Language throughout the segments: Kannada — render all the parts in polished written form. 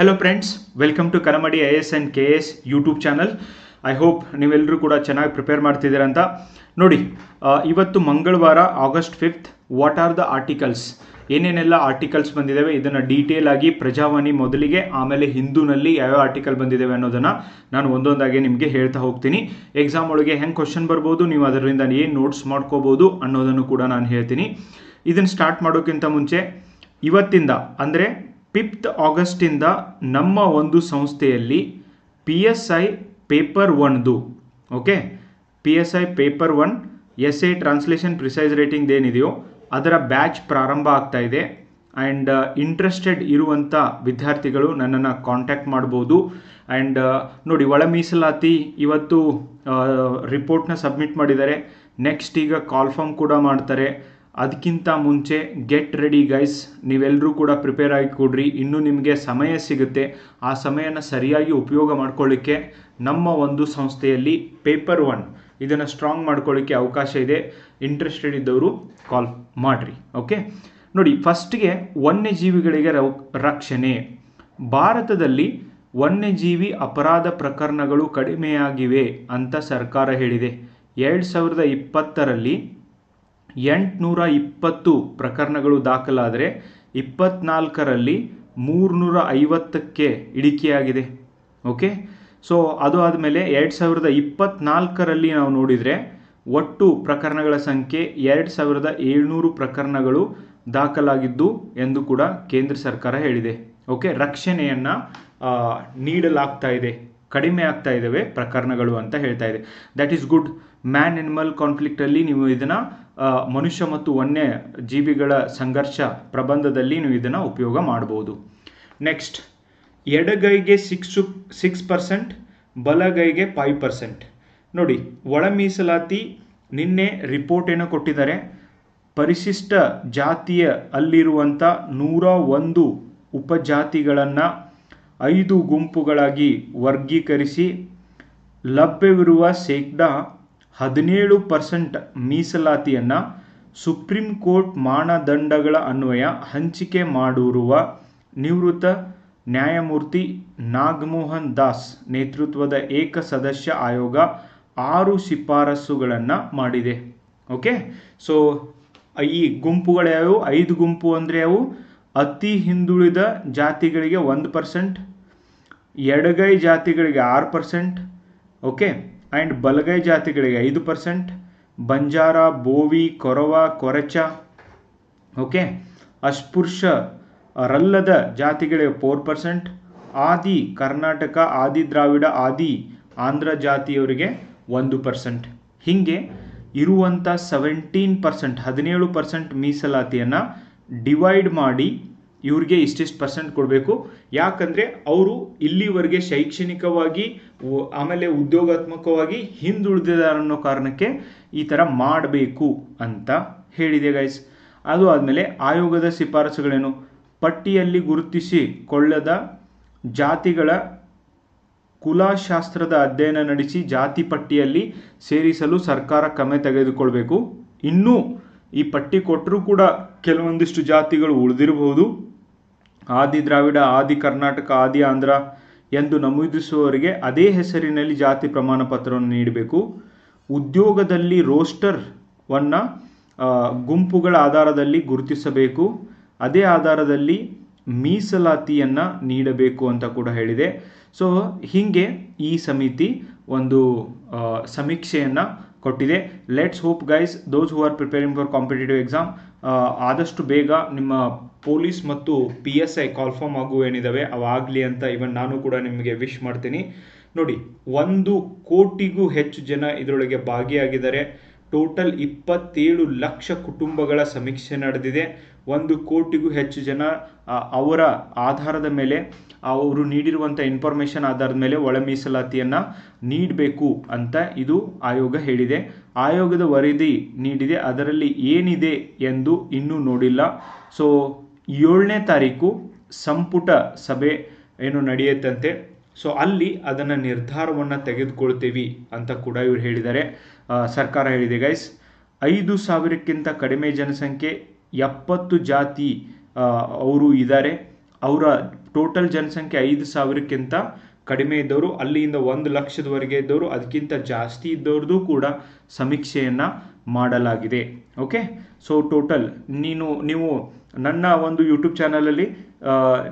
ಹೆಲೋ ಫ್ರೆಂಡ್ಸ್, ವೆಲ್ಕಮ್ ಟು ಕನಮಡಿ IAS and KS YouTube channel. I hope ನೀವೆಲ್ಲರೂ ಕೂಡ ಚೆನ್ನಾಗಿ ಪ್ರಿಪೇರ್ ಮಾಡ್ತಿದ್ದೀರ ಅಂತ. ನೋಡಿ, ಇವತ್ತು ಮಂಗಳವಾರ August 5th. What are the articles, ಏನೇನೆಲ್ಲ ಆರ್ಟಿಕಲ್ಸ್ ಬಂದಿದ್ದಾವೆ ಇದನ್ನು ಡೀಟೇಲ್ ಆಗಿ ಪ್ರಜಾವಾಣಿ ಮೊದಲಿಗೆ, ಆಮೇಲೆ ಹಿಂದೂನಲ್ಲಿ ಯಾವ್ಯಾವ ಆರ್ಟಿಕಲ್ ಬಂದಿದ್ದಾವೆ ಅನ್ನೋದನ್ನು ನಾನು ಒಂದೊಂದಾಗಿ ನಿಮಗೆ ಹೇಳ್ತಾ ಹೋಗ್ತೀನಿ. ಎಕ್ಸಾಮ್ ಒಳಗೆ ಹೆಂಗೆ ಕ್ವಶನ್ ಬರ್ಬೋದು, ನೀವು ಅದರಿಂದ ಏನು ನೋಟ್ಸ್ ಮಾಡ್ಕೋಬೋದು ಅನ್ನೋದನ್ನು ಕೂಡ ನಾನು ಹೇಳ್ತೀನಿ. ಇದನ್ನು ಸ್ಟಾರ್ಟ್ ಮಾಡೋಕ್ಕಿಂತ ಮುಂಚೆ ಇವತ್ತಿಂದ ಅಂದರೆ 5th August ನಮ್ಮ ಒಂದು ಸಂಸ್ಥೆಯಲ್ಲಿ PSI ಪೇಪರ್ 1ದು PSI paper 1 essay translation precise rating ಏನಿದೆಯೋ ಅದರ ಬ್ಯಾಚ್ ಪ್ರಾರಂಭ ಆಗ್ತಾ ಇದೆ. ಆ್ಯಂಡ್ ಇಂಟ್ರೆಸ್ಟೆಡ್ ಇರುವಂಥ ವಿದ್ಯಾರ್ಥಿಗಳು ನನ್ನನ್ನು ಕಾಂಟ್ಯಾಕ್ಟ್ ಮಾಡ್ಬೋದು. ಆ್ಯಂಡ್ ನೋಡಿ, ಒಳ ಮೀಸಲಾತಿ ಇವತ್ತು ರಿಪೋರ್ಟ್ನ ಸಬ್ಮಿಟ್ ಮಾಡಿದ್ದಾರೆ. ನೆಕ್ಸ್ಟ್ ಈಗ ಕಾಲ್ ಫಾರ್ಮ್ ಕೂಡ ಮಾಡ್ತಾರೆ. ಅದಕ್ಕಿಂತ ಮುಂಚೆ ಗೆಟ್ ರೆಡಿ ಗೈಸ್, ನೀವೆಲ್ಲರೂ ಕೂಡ ಪ್ರಿಪೇರ್ ಆಗಿ ಕೊಡ್ರಿ. ಇನ್ನೂ ನಿಮಗೆ ಸಮಯ ಸಿಗುತ್ತೆ. ಆ ಸಮಯನ ಸರಿಯಾಗಿ ಉಪಯೋಗ ಮಾಡ್ಕೊಳ್ಳಿಕ್ಕೆ ನಮ್ಮ ಒಂದು ಸಂಸ್ಥೆಯಲ್ಲಿ ಪೇಪರ್ 1 ಇದನ್ನು ಸ್ಟ್ರಾಂಗ್ ಮಾಡ್ಕೊಳ್ಳಿಕ್ಕೆ ಅವಕಾಶ ಇದೆ. ಇಂಟ್ರೆಸ್ಟೆಡ್ ಇದ್ದವರು ಕಾಲ್ ಮಾಡಿರಿ. ನೋಡಿ, ಫಸ್ಟ್ಗೆ ವನ್ಯಜೀವಿಗಳಿಗೆ ರಕ್ಷಣೆ. ಭಾರತದಲ್ಲಿ ವನ್ಯಜೀವಿ ಅಪರಾಧ ಪ್ರಕರಣಗಳು ಕಡಿಮೆಯಾಗಿವೆ ಅಂತ ಸರ್ಕಾರ ಹೇಳಿದೆ. 2020ರಲ್ಲಿ 820 ಪ್ರಕರಣಗಳು ದಾಖಲಾದರೆ 24ರಲ್ಲಿ 350ಕ್ಕೆ ಇಳಿಕೆಯಾಗಿದೆ. ಸೊ ಅದು ಆದಮೇಲೆ 2024ರಲ್ಲಿ ನಾವು ನೋಡಿದರೆ ಒಟ್ಟು ಪ್ರಕರಣಗಳ ಸಂಖ್ಯೆ 2700 ಪ್ರಕರಣಗಳು ದಾಖಲಾಗಿದ್ದು ಎಂದು ಕೂಡ ಕೇಂದ್ರ ಸರ್ಕಾರ ಹೇಳಿದೆ. ರಕ್ಷಣೆಯನ್ನು ನೀಡಲಾಗ್ತಾ ಇದೆ, ಕಡಿಮೆ ಆಗ್ತಾ ಇದ್ದಾವೆ ಪ್ರಕರಣಗಳು ಅಂತ ಹೇಳ್ತಾ ಇದೆ. That is good. Man animal ಕಾನ್ಫ್ಲಿಕ್ಟಲ್ಲಿ ನೀವು ಇದನ್ನು ಮನುಷ್ಯ ಮತ್ತು ವನ್ಯ ಜೀವಿಗಳ ಸಂಘರ್ಷ ಪ್ರಬಂಧದಲ್ಲಿ ನೀವು ಇದನ್ನು ಉಪಯೋಗ ಮಾಡ್ಬೋದು. ನೆಕ್ಸ್ಟ್, ಎಡಗೈಗೆ 6%, ಬಲಗೈಗೆ 5%. ನೋಡಿ, ಒಳ ಮೀಸಲಾತಿ ನಿನ್ನೆ ರಿಪೋರ್ಟ್ ಏನೋ ಕೊಟ್ಟಿದ್ದಾರೆ. ಪರಿಶಿಷ್ಟ ಜಾತಿಯ ಅಲ್ಲಿರುವಂಥ 101 ಉಪಜಾತಿಗಳನ್ನು 5 ಗುಂಪುಗಳಾಗಿ ವರ್ಗೀಕರಿಸಿ ಲಭ್ಯವಿರುವ 17% ಮೀಸಲಾತಿಯನ್ನು ಸುಪ್ರೀಂ ಕೋರ್ಟ್ ಮಾನದಂಡಗಳ ಅನ್ವಯ ಹಂಚಿಕೆ ಮಾಡಿರುವ ನಿವೃತ್ತ ನ್ಯಾಯಮೂರ್ತಿ ನಾಗಮೋಹನ್ ದಾಸ್ ನೇತೃತ್ವದ ಏಕಸದಸ್ಯ ಆಯೋಗ 6 ಶಿಫಾರಸುಗಳನ್ನು ಮಾಡಿದೆ. ಸೊ ಈ ಗುಂಪುಗಳು ಯಾವುವು? 5 ಗುಂಪು ಅಂದರೆ ಅವು ಅತಿ ಹಿಂದುಳಿದ ಜಾತಿಗಳಿಗೆ 1%, ಎಡಗೈ ಜಾತಿಗಳಿಗೆ 6%, ಆ್ಯಂಡ್ ಬಲಗೈ ಜಾತಿಗಳಿಗೆ 5%, ಬಂಜಾರ, ಬೋವಿ, ಕೊರವ, ಕೊರಚ, ಅಸ್ಪೃಶ್ಯರಲ್ಲದ ಜಾತಿಗಳಿಗೆ 4%, ಆದಿ ಕರ್ನಾಟಕ, ಆದಿ ದ್ರಾವಿಡ, ಆದಿ ಆಂಧ್ರ ಜಾತಿಯವರಿಗೆ 1%. ಹೀಗೆ ಇರುವಂಥ 17% ಮೀಸಲಾತಿಯನ್ನು ಡಿವೈಡ್ ಮಾಡಿ ಇವ್ರಿಗೆ ಇಷ್ಟಿಷ್ಟು ಪರ್ಸೆಂಟ್ ಕೊಡಬೇಕು. ಯಾಕಂದರೆ ಅವರು ಇಲ್ಲಿವರೆಗೆ ಶೈಕ್ಷಣಿಕವಾಗಿ ಆಮೇಲೆ ಉದ್ಯೋಗಾತ್ಮಕವಾಗಿ ಹಿಂದುಳಿದಿದ್ದಾರೆ ಅನ್ನೋ ಕಾರಣಕ್ಕೆ ಈ ಥರ ಮಾಡಬೇಕು ಅಂತ ಹೇಳಿದೆ ಗೈಸ್. ಅದು ಆದಮೇಲೆ ಆಯೋಗದ ಶಿಫಾರಸುಗಳೇನು? ಪಟ್ಟಿಯಲ್ಲಿ ಗುರುತಿಸಿಕೊಳ್ಳದ ಜಾತಿಗಳ ಕುಲಶಾಸ್ತ್ರದ ಅಧ್ಯಯನ ನಡೆಸಿ ಜಾತಿ ಪಟ್ಟಿಯಲ್ಲಿ ಸೇರಿಸಲು ಸರ್ಕಾರ ಕ್ರಮ ತೆಗೆದುಕೊಳ್ಬೇಕು. ಇನ್ನೂ ಈ ಪಟ್ಟಿ ಕೊಟ್ಟರೂ ಕೂಡ ಕೆಲವೊಂದಿಷ್ಟು ಜಾತಿಗಳು ಉಳಿದಿರಬಹುದು. ಆದಿ ದ್ರಾವಿಡ, ಆದಿ ಕರ್ನಾಟಕ, ಆದಿ ಆಂಧ್ರ ಎಂದು ನಮೂದಿಸುವವರಿಗೆ ಅದೇ ಹೆಸರಿನಲ್ಲಿ ಜಾತಿ ಪ್ರಮಾಣ ಪತ್ರವನ್ನು ನೀಡಬೇಕು. ಉದ್ಯೋಗದಲ್ಲಿ ರೋಸ್ಟರ್ವನ್ನು ಗುಂಪುಗಳ ಆಧಾರದಲ್ಲಿ ಗುರುತಿಸಬೇಕು. ಅದೇ ಆಧಾರದಲ್ಲಿ ಮೀಸಲಾತಿಯನ್ನು ನೀಡಬೇಕು ಅಂತ ಕೂಡ ಹೇಳಿದೆ. ಸೊ ಹೀಗೆ ಈ ಸಮಿತಿ ಒಂದು ಸಮೀಕ್ಷೆಯನ್ನು ಕೊಟ್ಟಿದೆ. Let's hope guys, those who are preparing for competitive exam, ಆದಷ್ಟು ಬೇಗ ನಿಮ್ಮ ಪೊಲೀಸ್ ಮತ್ತು PSI ಕಾಲ್ ಫಾರ್ಮ್ ಏನಿದ್ದಾವೆ ಅವಾಗಲಿ ಅಂತ ಇವನ್ ನಾನು ಕೂಡ ನಿಮಗೆ ವಿಶ್ ಮಾಡ್ತೀನಿ. ನೋಡಿ, 1 ಕೋಟಿಗೂ ಹೆಚ್ಚು ಜನ ಇದರೊಳಗೆ ಭಾಗಿಯಾಗಿದ್ದಾರೆ. ಟೋಟಲ್ 27 ಲಕ್ಷ ಕುಟುಂಬಗಳ ಸಮೀಕ್ಷೆ ನಡೆದಿದೆ. 1 ಕೋಟಿಗೂ ಹೆಚ್ಚು ಜನ ಅವರ ಆಧಾರದ ಮೇಲೆ, ಅವರು ನೀಡಿರುವಂಥ ಇನ್ಫಾರ್ಮೇಷನ್ ಆಧಾರದ ಮೇಲೆ ಒಳ ಮೀಸಲಾತಿಯನ್ನು ನೀಡಬೇಕು ಅಂತ ಇದು ಆಯೋಗ ಹೇಳಿದೆ. ಆಯೋಗದ ವರದಿ ನೀಡಿದೆ, ಅದರಲ್ಲಿ ಏನಿದೆ ಎಂದು ಇನ್ನೂ ನೋಡಿಲ್ಲ. ಸೊ 7ನೇ ತಾರೀಕು ಸಂಪುಟ ಸಭೆ ಏನು ನಡೆಯುತ್ತಂತೆ. ಸೊ ಅಲ್ಲಿ ಅದನ್ನು ನಿರ್ಧಾರವನ್ನು ತೆಗೆದುಕೊಳ್ತೀವಿ ಅಂತ ಕೂಡ ಇವರು ಹೇಳಿದ್ದಾರೆ. ಸರ್ಕಾರ ಹೇಳಿದೆ ಗೈಸ್. 5,000ಕ್ಕಿಂತ ಕಡಿಮೆ ಜನಸಂಖ್ಯೆ 70 ಜಾತಿ ಅವರು ಇದ್ದಾರೆ. ಅವರ ಟೋಟಲ್ ಜನಸಂಖ್ಯೆ 5,000ಕ್ಕಿಂತ ಕಡಿಮೆ ಇದ್ದವರು, ಅಲ್ಲಿಂದ 1,00,000ದವರೆಗೆ ಇದ್ದವರು, ಅದಕ್ಕಿಂತ ಜಾಸ್ತಿ ಇದ್ದವ್ರದ್ದು ಕೂಡ ಸಮೀಕ್ಷೆಯನ್ನು ಮಾಡಲಾಗಿದೆ. ಓಕೆ, ಸೊ ಟೋಟಲ್ ನೀವು ನನ್ನ ಒಂದು ಯೂಟ್ಯೂಬ್ ಚಾನಲಲ್ಲಿ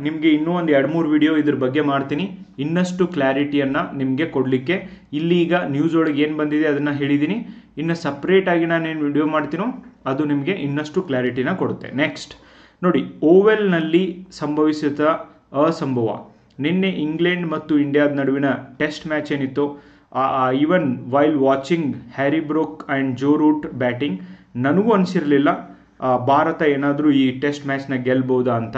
ನಿಮಗೆ ಇನ್ನೂ ಒಂದು 2-3 ವಿಡಿಯೋ ಇದ್ರ ಬಗ್ಗೆ ಮಾಡ್ತೀನಿ, ಇನ್ನಷ್ಟು ಕ್ಲಾರಿಟಿಯನ್ನು ನಿಮಗೆ ಕೊಡಲಿಕ್ಕೆ. ಇಲ್ಲಿ ಈಗ ನ್ಯೂಸ್ ಒಳಗೆ ಏನು ಬಂದಿದೆ ಅದನ್ನು ಹೇಳಿದ್ದೀನಿ, ಇನ್ನು ಸಪ್ರೇಟಾಗಿ ನಾನೇನು ವಿಡಿಯೋ ಮಾಡ್ತೀನೋ ಅದು ನಿಮಗೆ ಇನ್ನಷ್ಟು ಕ್ಲಾರಿಟಿನ ಕೊಡುತ್ತೆ. ನೆಕ್ಸ್ಟ್ ನೋಡಿ, ಓವೆಲ್ನಲ್ಲಿ ಸಂಭವಿಸಿದ ಅಸಂಭವ. ನಿನ್ನೆ ಇಂಗ್ಲೆಂಡ್ ಮತ್ತು ಇಂಡಿಯಾದ ನಡುವಿನ ಟೆಸ್ಟ್ ಮ್ಯಾಚ್ ಏನಿತ್ತು, even while watching Harry Brook and Joe Root batting, ನನಗೂ ಅನಿಸಿರಲಿಲ್ಲ ಭಾರತ ಏನಾದರೂ ಈ ಟೆಸ್ಟ್ ಮ್ಯಾಚ್ನ ಗೆಲ್ಬೋದಾ ಅಂತ.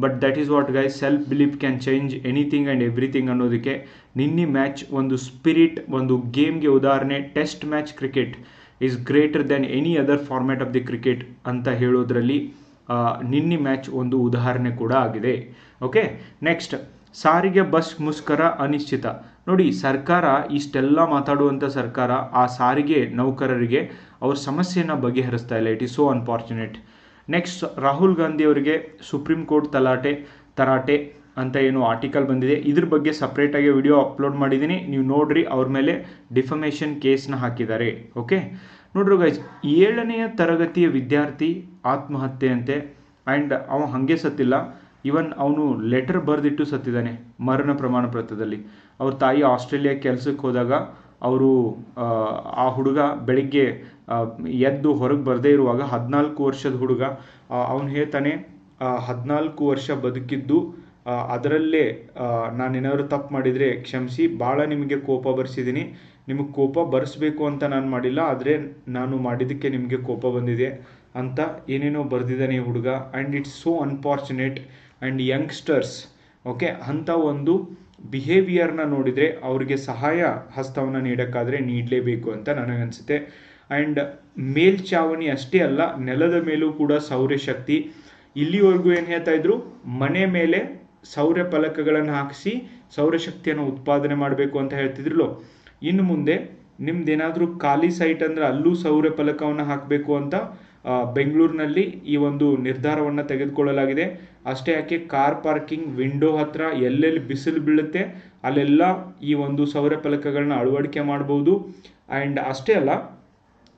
But that is what guys, self belief can change anything and everything ಅನ್ನೋದಕ್ಕೆ ನಿನ್ನೆ ಮ್ಯಾಚ್ ಒಂದು ಸ್ಪಿರಿಟ್, ಒಂದು ಗೇಮ್ಗೆ ಉದಾಹರಣೆ. Test match cricket is greater than any other format of the cricket ಅಂತ ಹೇಳೋದ್ರಲ್ಲಿ ನಿನ್ನೆ ಮ್ಯಾಚ್ ಒಂದು ಉದಾಹರಣೆ ಕೂಡ ಆಗಿದೆ. ಓಕೆ, ನೆಕ್ಸ್ಟ್ ಸಾರಿಗೆ ಬಸ್ ಮುಷ್ಕರ ಅನಿಶ್ಚಿತ. ನೋಡಿ, ಸರ್ಕಾರ ಇಷ್ಟೆಲ್ಲ ಮಾತಾಡುವಂಥ ಸರ್ಕಾರ ಆ ಸಾರಿಗೆ ನೌಕರರಿಗೆ ಅವ್ರ ಸಮಸ್ಯೆಯನ್ನು ಬಗೆಹರಿಸ್ತಾ ಇಲ್ಲ. It is so unfortunate. Next, Rahul Gandhi ಅವರಿಗೆ ಸುಪ್ರೀಂ ಕೋರ್ಟ್ ತರಾಟೆ ಅಂತ ಏನು ಆರ್ಟಿಕಲ್ ಬಂದಿದೆ, ಇದ್ರ ಬಗ್ಗೆ ಸಪ್ರೇಟಾಗಿ ವಿಡಿಯೋ ಅಪ್ಲೋಡ್ ಮಾಡಿದ್ದೀನಿ, ನೀವು ನೋಡ್ರಿ. ಅವ್ರ ಮೇಲೆ ಡಿಫಮೇಷನ್ ಕೇಸ್ನ ಹಾಕಿದ್ದಾರೆ. ಓಕೆ, ನೋಡ್ರಿ ಗೈಸ್, 7ನೇ ತರಗತಿಯ ವಿದ್ಯಾರ್ಥಿ ಆತ್ಮಹತ್ಯೆ ಅಂತೆ. ಆ್ಯಂಡ್ ಅವ ಹಾಗೆ ಸತ್ತಿಲ್ಲ, ಇವನ್ ಅವನು ಲೆಟರ್ ಬರೆದಿಟ್ಟು ಸತ್ತಿದ್ದಾನೆ ಮರಣ ಪ್ರಮಾಣ ಪತ್ರದಲ್ಲಿ. ಅವ್ರ ತಾಯಿ ಆಸ್ಟ್ರೇಲಿಯಾ ಕೆಲಸಕ್ಕೆ ಹೋದಾಗ ಅವರು ಆ ಹುಡುಗ ಬೆಳಿಗ್ಗೆ ಎದ್ದು ಹೊರಗೆ ಬರದೇ ಇರುವಾಗ 14 ವರ್ಷದ ಹುಡುಗ ಅವನು ಹೇಳ್ತಾನೆ, 14 ವರ್ಷ ಬದುಕಿದ್ದು ಅದರಲ್ಲೇ ನಾನೇನಾದ್ರು ತಪ್ಪು ಮಾಡಿದರೆ ಕ್ಷಮಿಸಿ, ಭಾಳ ನಿಮಗೆ ಕೋಪ ಬರ್ಸಿದ್ದೀನಿ, ನಿಮಗೆ ಕೋಪ ಬರೆಸ್ಬೇಕು ಅಂತ ನಾನು ಮಾಡಿಲ್ಲ, ಆದರೆ ನಾನು ಮಾಡಿದ್ದಕ್ಕೆ ನಿಮಗೆ ಕೋಪ ಬಂದಿದೆ ಅಂತ ಏನೇನೋ ಬರೆದಿದ್ದಾನೆ ಈ ಹುಡುಗ. And it's so unfortunate. And youngsters, okay, ಅಂಥ ಒಂದು ಬಿಹೇವಿಯರ್ನ ನೋಡಿದರೆ ಅವ್ರಿಗೆ ಸಹಾಯ ಹಸ್ತವನ್ನು ನೀಡೋಕ್ಕಾದರೆ ನೀಡಲೇಬೇಕು ಅಂತ ನನಗನ್ಸುತ್ತೆ. ಆ್ಯಂಡ್ ಮೇಲ್ಛಾವಣಿ ಅಷ್ಟೇ ಅಲ್ಲ, ನೆಲದ ಮೇಲೂ ಕೂಡ ಸೌರಶಕ್ತಿ. ಇಲ್ಲಿವರೆಗೂ ಏನು ಹೇಳ್ತಾ ಇದ್ರು, ಮನೆ ಮೇಲೆ ಸೌರ ಫಲಕಗಳನ್ನು ಹಾಕಿಸಿ ಸೌರಶಕ್ತಿಯನ್ನು ಉತ್ಪಾದನೆ ಮಾಡಬೇಕು ಅಂತ ಹೇಳ್ತಿದ್ರಲ್ಲೋ, ಇನ್ನು ಮುಂದೆ ನಿಮ್ದೇನಾದರೂ ಖಾಲಿ ಸೈಟ್ ಅಂದರೆ ಅಲ್ಲೂ ಸೌರ ಫಲಕವನ್ನು ಹಾಕಬೇಕು ಅಂತ ಬೆಂಗಳೂರಿನಲ್ಲಿ ಈ ಒಂದು ನಿರ್ಧಾರವನ್ನು ತೆಗೆದುಕೊಳ್ಳಲಾಗಿದೆ. ಅಷ್ಟೇ ಯಾಕೆ, ಕಾರ್ ಪಾರ್ಕಿಂಗ್ ವಿಂಡೋ ಹತ್ರ ಎಲ್ಲೆಲ್ಲಿ ಬಿಸಿಲು ಬೀಳುತ್ತೆ ಅಲ್ಲೆಲ್ಲ ಈ ಒಂದು ಸೌರ ಫಲಕಗಳನ್ನ ಅಳವಡಿಕೆ ಮಾಡ್ಬೋದು. ಆ್ಯಂಡ್ ಅಷ್ಟೇ ಅಲ್ಲ,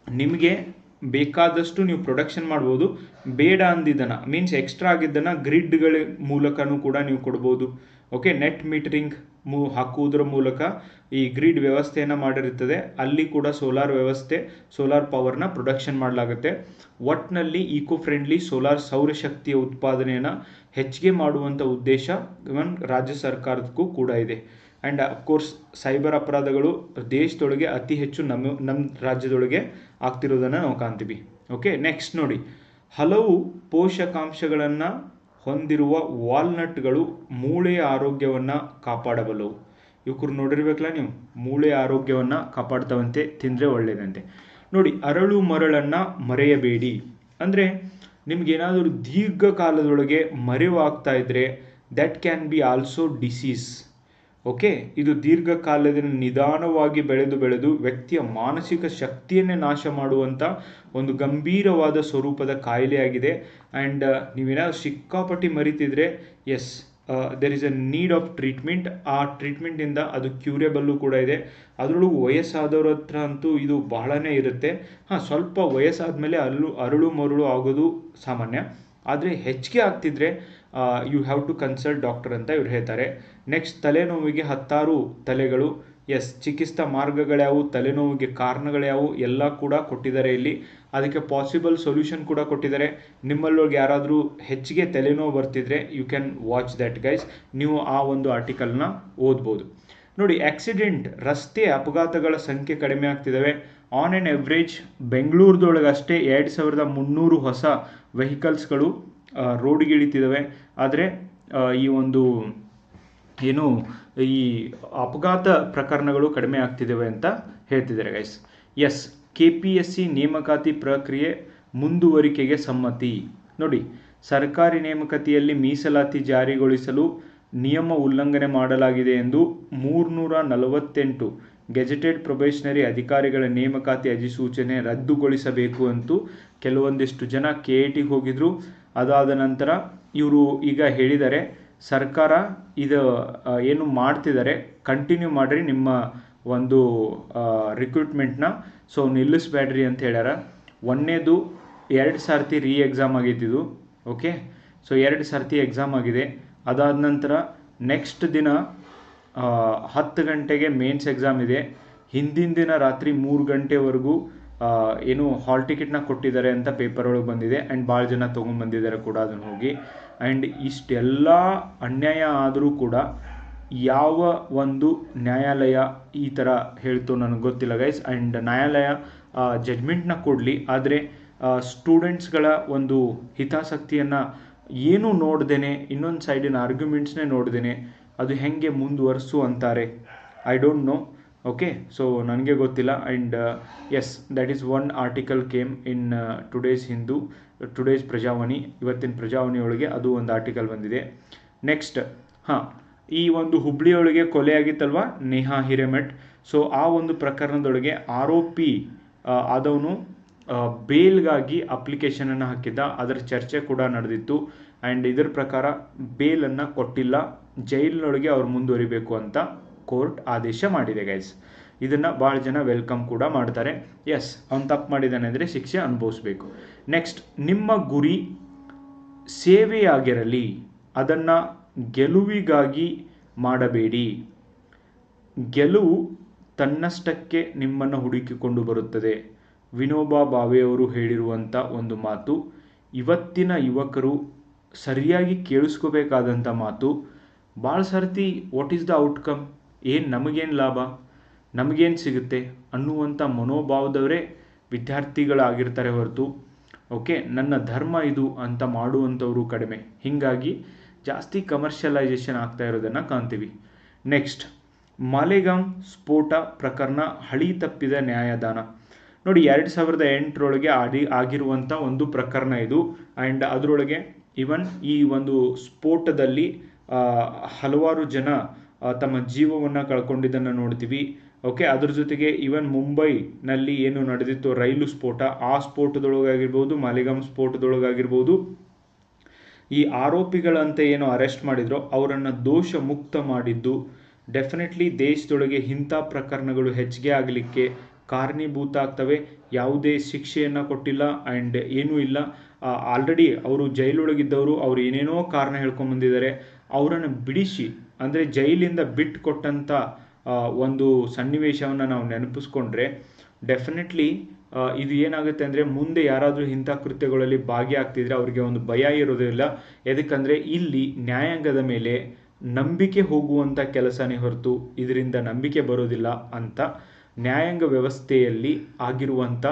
ನಿಮಗೆ ಬೇಕಾದಷ್ಟು ನೀವು ಪ್ರೊಡಕ್ಷನ್ ಮಾಡ್ಬೋದು. ಬೇಡ ಅಂದಿದ್ದನ್ನು, ಮೀನ್ಸ್ ಎಕ್ಸ್ಟ್ರಾ ಆಗಿದ್ದನ್ನು ಗ್ರಿಡ್ಗಳ ಮೂಲಕನೂ ಕೂಡ ನೀವು ಕೊಡ್ಬೋದು. ಓಕೆ, ನೆಟ್ ಮೀಟರಿಂಗ್ ಹಾಕುವುದರ ಮೂಲಕ ಈ ಗ್ರಿಡ್ ವ್ಯವಸ್ಥೆಯನ್ನು ಮಾಡಿರುತ್ತದೆ, ಅಲ್ಲಿ ಕೂಡ ಸೋಲಾರ್ ವ್ಯವಸ್ಥೆ, ಸೋಲಾರ್ ಪವರ್ನ ಪ್ರೊಡಕ್ಷನ್ ಮಾಡಲಾಗುತ್ತೆ. ಒಟ್ಟಿನಲ್ಲಿ ಈಕೋ ಫ್ರೆಂಡ್ಲಿ ಸೌರಶಕ್ತಿಯ ಉತ್ಪಾದನೆಯನ್ನು ಹೆಚ್ಚಿಗೆ ಮಾಡುವಂಥ ಉದ್ದೇಶ ಇವನ್ ರಾಜ್ಯ ಸರ್ಕಾರಕ್ಕೂ ಕೂಡ ಇದೆ. ಆ್ಯಂಡ್ ಅಫ್ಕೋರ್ಸ್ ಸೈಬರ್ ಅಪರಾಧಗಳು ದೇಶದೊಳಗೆ ಅತಿ ಹೆಚ್ಚು ನಮ್ಮ ರಾಜ್ಯದೊಳಗೆ ಆಗ್ತಿರೋದನ್ನು ನಾವು ಕಾಣ್ತೀವಿ. ಓಕೆ, ನೆಕ್ಸ್ಟ್ ನೋಡಿ, ಹಲವು ಪೋಷಕಾಂಶಗಳನ್ನು ಹೊಂದಿರುವ ವಾಲ್ನಟ್ಗಳು ಮೂಳೆಯ ಆರೋಗ್ಯವನ್ನು ಕಾಪಾಡಬಲ್ಲವು. ಇವ್ರು ನೋಡಿರ್ಬೇಕಲ್ಲ ನೀವು, ಮೂಳೆಯ ಆರೋಗ್ಯವನ್ನು ಕಾಪಾಡ್ತವಂತೆ, ತಿಂದರೆ ಒಳ್ಳೆಯದಂತೆ. ನೋಡಿ, ಅರಳು ಮರಳನ್ನು ಮರೆಯಬೇಡಿ. ಅಂದರೆ ನಿಮಗೇನಾದರೂ ದೀರ್ಘಕಾಲದೊಳಗೆ ಮರೆವಾಗ್ತಾ ಇದ್ದರೆ that can be also disease. Okay, ಇದು ದೀರ್ಘಕಾಲದಿಂದ ನಿಧಾನವಾಗಿ ಬೆಳೆದು ವ್ಯಕ್ತಿಯ ಮಾನಸಿಕ ಶಕ್ತಿಯನ್ನೇ ನಾಶ ಮಾಡುವಂಥ ಒಂದು ಗಂಭೀರವಾದ ಸ್ವರೂಪದ ಕಾಯಿಲೆಯಾಗಿದೆ. ಆ್ಯಂಡ್ ನೀವೇನಾದ್ರು ಸಿಕ್ಕಾಪಟ್ಟಿ ಮರಿತಿದ್ರೆ, yes, there is a need of treatment. ಆ ಟ್ರೀಟ್ಮೆಂಟಿಂದ ಅದು ಕ್ಯೂರೇಬಲ್ಲು ಕೂಡ ಇದೆ. ಅದರೊಳಗೂ ವಯಸ್ಸಾದವ್ರ ಹತ್ರ ಅಂತೂ ಇದು ಬಹಳನೇ ಇರುತ್ತೆ. ಸ್ವಲ್ಪ ವಯಸ್ಸಾದಮೇಲೆ ಅರಳು ಮರಳು ಆಗೋದು ಸಾಮಾನ್ಯ, ಆದರೆ ಹೆಚ್ಚಿಗೆ ಆಗ್ತಿದ್ರೆ you have to consult doctor ಅಂತ ಇವ್ರು ಹೇಳ್ತಾರೆ. ನೆಕ್ಸ್ಟ್, ತಲೆನೋವಿಗೆ 10 ತಲೆಗಳು. ಎಸ್, ಚಿಕಿತ್ಸಾ ಮಾರ್ಗಗಳ್ಯಾವು, ತಲೆನೋವಿಗೆ ಕಾರಣಗಳ್ಯಾವು ಎಲ್ಲ ಕೂಡ ಕೊಟ್ಟಿದ್ದಾರೆ ಇಲ್ಲಿ. ಅದಕ್ಕೆ ಪಾಸಿಬಲ್ ಸೊಲ್ಯೂಷನ್ ಕೂಡ ಕೊಟ್ಟಿದ್ದಾರೆ. ನಿಮ್ಮಲ್ಲೊಳಗೆ ಯಾರಾದರೂ ಹೆಚ್ಚಿಗೆ ತಲೆನೋವು ಬರ್ತಿದ್ರೆ you can watch that guys. ನೀವು ಆ ಒಂದು ಆರ್ಟಿಕಲ್ನ ಓದ್ಬೋದು. ನೋಡಿ, ಆಕ್ಸಿಡೆಂಟ್, ರಸ್ತೆ ಅಪಘಾತಗಳ ಸಂಖ್ಯೆ ಕಡಿಮೆ ಆಗ್ತಿದ್ದಾವೆ. ಆನ್ ಆ್ಯನ್ ಎವ್ರೇಜ್ ಬೆಂಗಳೂರದೊಳಗಷ್ಟೇ 2300 ಹೊಸ ವೆಹಿಕಲ್ಸ್ಗಳು ರೋಡಿಗೆ ಇಳಿತಿದ್ದಾವೆ. ಆದರೆ ಈ ಒಂದು ಏನು ಈ ಅಪಘಾತ ಪ್ರಕರಣಗಳು ಕಡಿಮೆ ಆಗ್ತಿದ್ದಾವೆ ಅಂತ ಹೇಳ್ತಿದ್ದಾರೆ ಗೈಸ್. ಎಸ್, KPSC ನೇಮಕಾತಿ ಪ್ರಕ್ರಿಯೆ ಮುಂದುವರಿಕೆಗೆ ಸಮ್ಮತಿ. ನೋಡಿ, ಸರ್ಕಾರಿ ನೇಮಕಾತಿಯಲ್ಲಿ ಮೀಸಲಾತಿ ಜಾರಿಗೊಳಿಸಲು ನಿಯಮ ಉಲ್ಲಂಘನೆ ಮಾಡಲಾಗಿದೆ ಎಂದು 348 ಗೆಜೆಟೆಡ್ ಪ್ರೊಬೇಷನರಿ ಅಧಿಕಾರಿಗಳ ನೇಮಕಾತಿ ಅಧಿಸೂಚನೆ ರದ್ದುಗೊಳಿಸಬೇಕು ಅಂತೂ ಕೆಲವೊಂದಿಷ್ಟು ಜನ KATಗೆ ಹೋಗಿದ್ರು. ಅದಾದ ನಂತರ ಇವರು ಈಗ ಹೇಳಿದ್ದಾರೆ, ಸರ್ಕಾರ ಇದು ಏನು ಮಾಡ್ತಿದ್ದಾರೆ ಕಂಟಿನ್ಯೂ ಮಾಡಿರಿ ನಿಮ್ಮ ಒಂದು ರಿಕ್ರೂಟ್ಮೆಂಟ್ನ, ಸೊ ನಿಲ್ಲಿಸ್ಬೇಡ್ರಿ ಅಂತ ಹೇಳ್ಯಾರ. ಒಂದನೇದು 2 ಸರ್ತಿ ಎಕ್ಸಾಮ್ ಆಗೈತಿದು. ಓಕೆ, ಸೊ 2 ಸರ್ತಿ ಎಕ್ಸಾಮ್ ಆಗಿದೆ. ಅದಾದ ನಂತರ ನೆಕ್ಸ್ಟ್ ದಿನ 10 ಗಂಟೆಗೆ ಮೇನ್ಸ್ ಎಕ್ಸಾಮ್ ಇದೆ. ಹಿಂದಿನ ದಿನ ರಾತ್ರಿ 3 ಗಂಟೆವರೆಗೂ ಏನು ಹಾಲ್ ಟಿಕೆಟ್ನ ಕೊಟ್ಟಿದ್ದಾರೆ ಅಂತ ಪೇಪರ್ ಒಳಗೆ ಬಂದಿದೆ. ಆ್ಯಂಡ್ ಭಾಳ ಜನ ತೊಗೊಂಡ್ಬಂದಿದ್ದಾರೆ ಕೂಡ ಅದನ್ನು ಹೋಗಿ. ಆ್ಯಂಡ್ ಇಷ್ಟೆಲ್ಲ ಅನ್ಯಾಯ ಆದರೂ ಕೂಡ ಯಾವ ಒಂದು ನ್ಯಾಯಾಲಯ ಈ ಥರ ಹೇಳ್ತು ನನಗೆ ಗೊತ್ತಿಲ್ಲ ಗೈಸ್. ಆ್ಯಂಡ್ ನ್ಯಾಯಾಲಯ ಜಡ್ಮೆಂಟ್ನ ಕೊಡಲಿ, ಆದರೆ ಸ್ಟೂಡೆಂಟ್ಸ್ಗಳ ಒಂದು ಹಿತಾಸಕ್ತಿಯನ್ನು ಏನೂ ನೋಡ್ದೇನೆ, ಇನ್ನೊಂದು ಸೈಡಿನ ಆರ್ಗ್ಯುಮೆಂಟ್ಸ್ನೇ ನೋಡ್ದೇನೆ ಅದು ಹೆಂಗೆ ಮುಂದುವರಿಸು ಅಂತಾರೆ, I don't know. Okay, so ನನಗೆ ಗೊತ್ತಿಲ್ಲ. And yes, that is one article came in today's Prajavani, ಇವತ್ತಿನ ಪ್ರಜಾವಾಣಿಯೊಳಗೆ ಅದು ಒಂದು ಆರ್ಟಿಕಲ್ ಬಂದಿದೆ. ನೆಕ್ಸ್ಟ್, ಈ ಒಂದು ಹುಬ್ಳಿಯೊಳಗೆ ಕೊಲೆ ಆಗಿತ್ತಲ್ವ ನೇಹಾ ಹಿರೇಮಠ್, ಸೊ ಆ ಒಂದು ಪ್ರಕರಣದೊಳಗೆ ಆರೋಪಿ ಆದವನು ಬೇಲ್ಗಾಗಿ ಅಪ್ಲಿಕೇಶನನ್ನು ಹಾಕಿದ್ದ. ಅದರ ಚರ್ಚೆ ಕೂಡ ನಡೆದಿತ್ತು. ಆ್ಯಂಡ್ ಇದರ ಪ್ರಕಾರ ಬೇಲನ್ನು ಕೊಟ್ಟಿಲ್ಲ, ಜೈಲಿನೊಳಗೆ ಅವ್ರು ಮುಂದುವರಿಬೇಕು ಅಂತ ಕೋರ್ಟ್ ಆದೇಶ ಮಾಡಿದೆ ಗೈಸ್. ಇದನ್ನು ಭಾಳ ಜನ ವೆಲ್ಕಮ್ ಕೂಡ ಮಾಡ್ತಾರೆ. ಎಸ್, ಅವ್ನು ತಪ್ಪು ಮಾಡಿದ್ದಾನೆ ಅಂದರೆ ಶಿಕ್ಷೆ ಅನುಭವಿಸ್ಬೇಕು. ನೆಕ್ಸ್ಟ್, ನಿಮ್ಮ ಗುರಿ ಸೇವೆಯಾಗಿರಲಿ, ಅದನ್ನು ಗೆಲುವಿಗಾಗಿ ಮಾಡಬೇಡಿ. ಗೆಲುವು ತನ್ನಷ್ಟಕ್ಕೆ ನಿಮ್ಮನ್ನು ಹುಡುಕಿಕೊಂಡು ಬರುತ್ತದೆ. ವಿನೋಬಾ ಭಾವೆಯವರು ಹೇಳಿರುವಂಥ ಒಂದು ಮಾತು, ಇವತ್ತಿನ ಯುವಕರು ಸರಿಯಾಗಿ ಕೇಳಿಸ್ಕೋಬೇಕಾದಂಥ ಮಾತು. ಭಾಳ ಸರ್ತಿ ವಾಟ್ ಈಸ್ ದ ಔಟ್ಕಮ್, ಏನು ನಮಗೇನು ಲಾಭ, ನಮಗೇನು ಸಿಗುತ್ತೆ ಅನ್ನುವಂಥ ಮನೋಭಾವದವರೇ ವಿದ್ಯಾರ್ಥಿಗಳಾಗಿರ್ತಾರೆ ಹೊರತು ಓಕೆ ನನ್ನ ಧರ್ಮ ಇದು ಅಂತ ಮಾಡುವಂಥವರು ಕಡಿಮೆ. ಹೀಗಾಗಿ ಜಾಸ್ತಿ ಕಮರ್ಷಿಯಲೈಸೇಷನ್ ಆಗ್ತಾ ಇರೋದನ್ನು ಕಾಣ್ತೀವಿ. ನೆಕ್ಸ್ಟ್, ಮಾಲೆಗಾಂವ್ ಸ್ಫೋಟ ಪ್ರಕರಣ ಹಳಿ ತಪ್ಪಿದ ನ್ಯಾಯದಾನ. ನೋಡಿ, 2008 ಆಗಿರುವಂಥ ಒಂದು ಪ್ರಕರಣ ಇದು. ಆ್ಯಂಡ್ ಅದರೊಳಗೆ ಇವನ್ ಈ ಒಂದು ಸ್ಫೋಟದಲ್ಲಿ ಹಲವಾರು ಜನ ತಮ್ಮ ಜೀವವನ್ನು ಕಳ್ಕೊಂಡಿದ್ದನ್ನು ನೋಡ್ತೀವಿ. ಓಕೆ, ಅದ್ರ ಜೊತೆಗೆ ಇವನ್ ಮುಂಬೈನಲ್ಲಿ ಏನು ನಡೆದಿತ್ತು ರೈಲು ಸ್ಫೋಟ, ಆ ಸ್ಫೋಟದೊಳಗಾಗಿರ್ಬೋದು, ಮಾಲೆಗಾಂವ್ ಸ್ಫೋಟದೊಳಗಾಗಿರ್ಬೋದು, ಈ ಆರೋಪಿಗಳಂತೆ ಏನು ಅರೆಸ್ಟ್ ಮಾಡಿದ್ರೋ ಅವರನ್ನು ದೋಷ ಮುಕ್ತ ಮಾಡಿದ್ದು ಡೆಫಿನೆಟ್ಲಿ ದೇಶದೊಳಗೆ ಇಂಥ ಪ್ರಕರಣಗಳು ಹೆಚ್ಚಿಗೆ ಆಗಲಿಕ್ಕೆ ಕಾರಣೀಭೂತ ಆಗ್ತವೆ. ಯಾವುದೇ ಶಿಕ್ಷೆಯನ್ನು ಕೊಟ್ಟಿಲ್ಲ ಆ್ಯಂಡ್ ಏನೂ ಇಲ್ಲ. ಆಲ್ರೆಡಿ ಅವರು ಜೈಲೊಳಗಿದ್ದವರು ಅವ್ರು ಏನೇನೋ ಕಾರಣ ಹೇಳ್ಕೊಂಬಂದಿದ್ದಾರೆ. ಅವರನ್ನು ಬಿಡಿಸಿ, ಅಂದರೆ ಜೈಲಿಂದ ಬಿಟ್ಟು ಕೊಟ್ಟಂಥ ಒಂದು ಸನ್ನಿವೇಶವನ್ನು ನಾವು ನೆನಪಿಸ್ಕೊಂಡ್ರೆ ಡೆಫಿನೆಟ್ಲಿ ಇದು ಏನಾಗುತ್ತೆ ಅಂದರೆ ಮುಂದೆ ಯಾರಾದರೂ ಇಂಥ ಕೃತ್ಯಗಳಲ್ಲಿ ಭಾಗಿಯಾಗ್ತಿದ್ರೆ ಅವರಿಗೆ ಒಂದು ಭಯ ಇರೋದಿಲ್ಲ. ಎದಕ್ಕಂದರೆ ಇಲ್ಲಿ ನ್ಯಾಯಾಂಗದ ಮೇಲೆ ನಂಬಿಕೆ ಹೋಗುವಂಥ ಕೆಲಸನೇ ಹೊರತು ಇದರಿಂದ ನಂಬಿಕೆ ಬರೋದಿಲ್ಲ ಅಂತ ನ್ಯಾಯಾಂಗ ವ್ಯವಸ್ಥೆಯಲ್ಲಿ ಆಗಿರುವಂಥ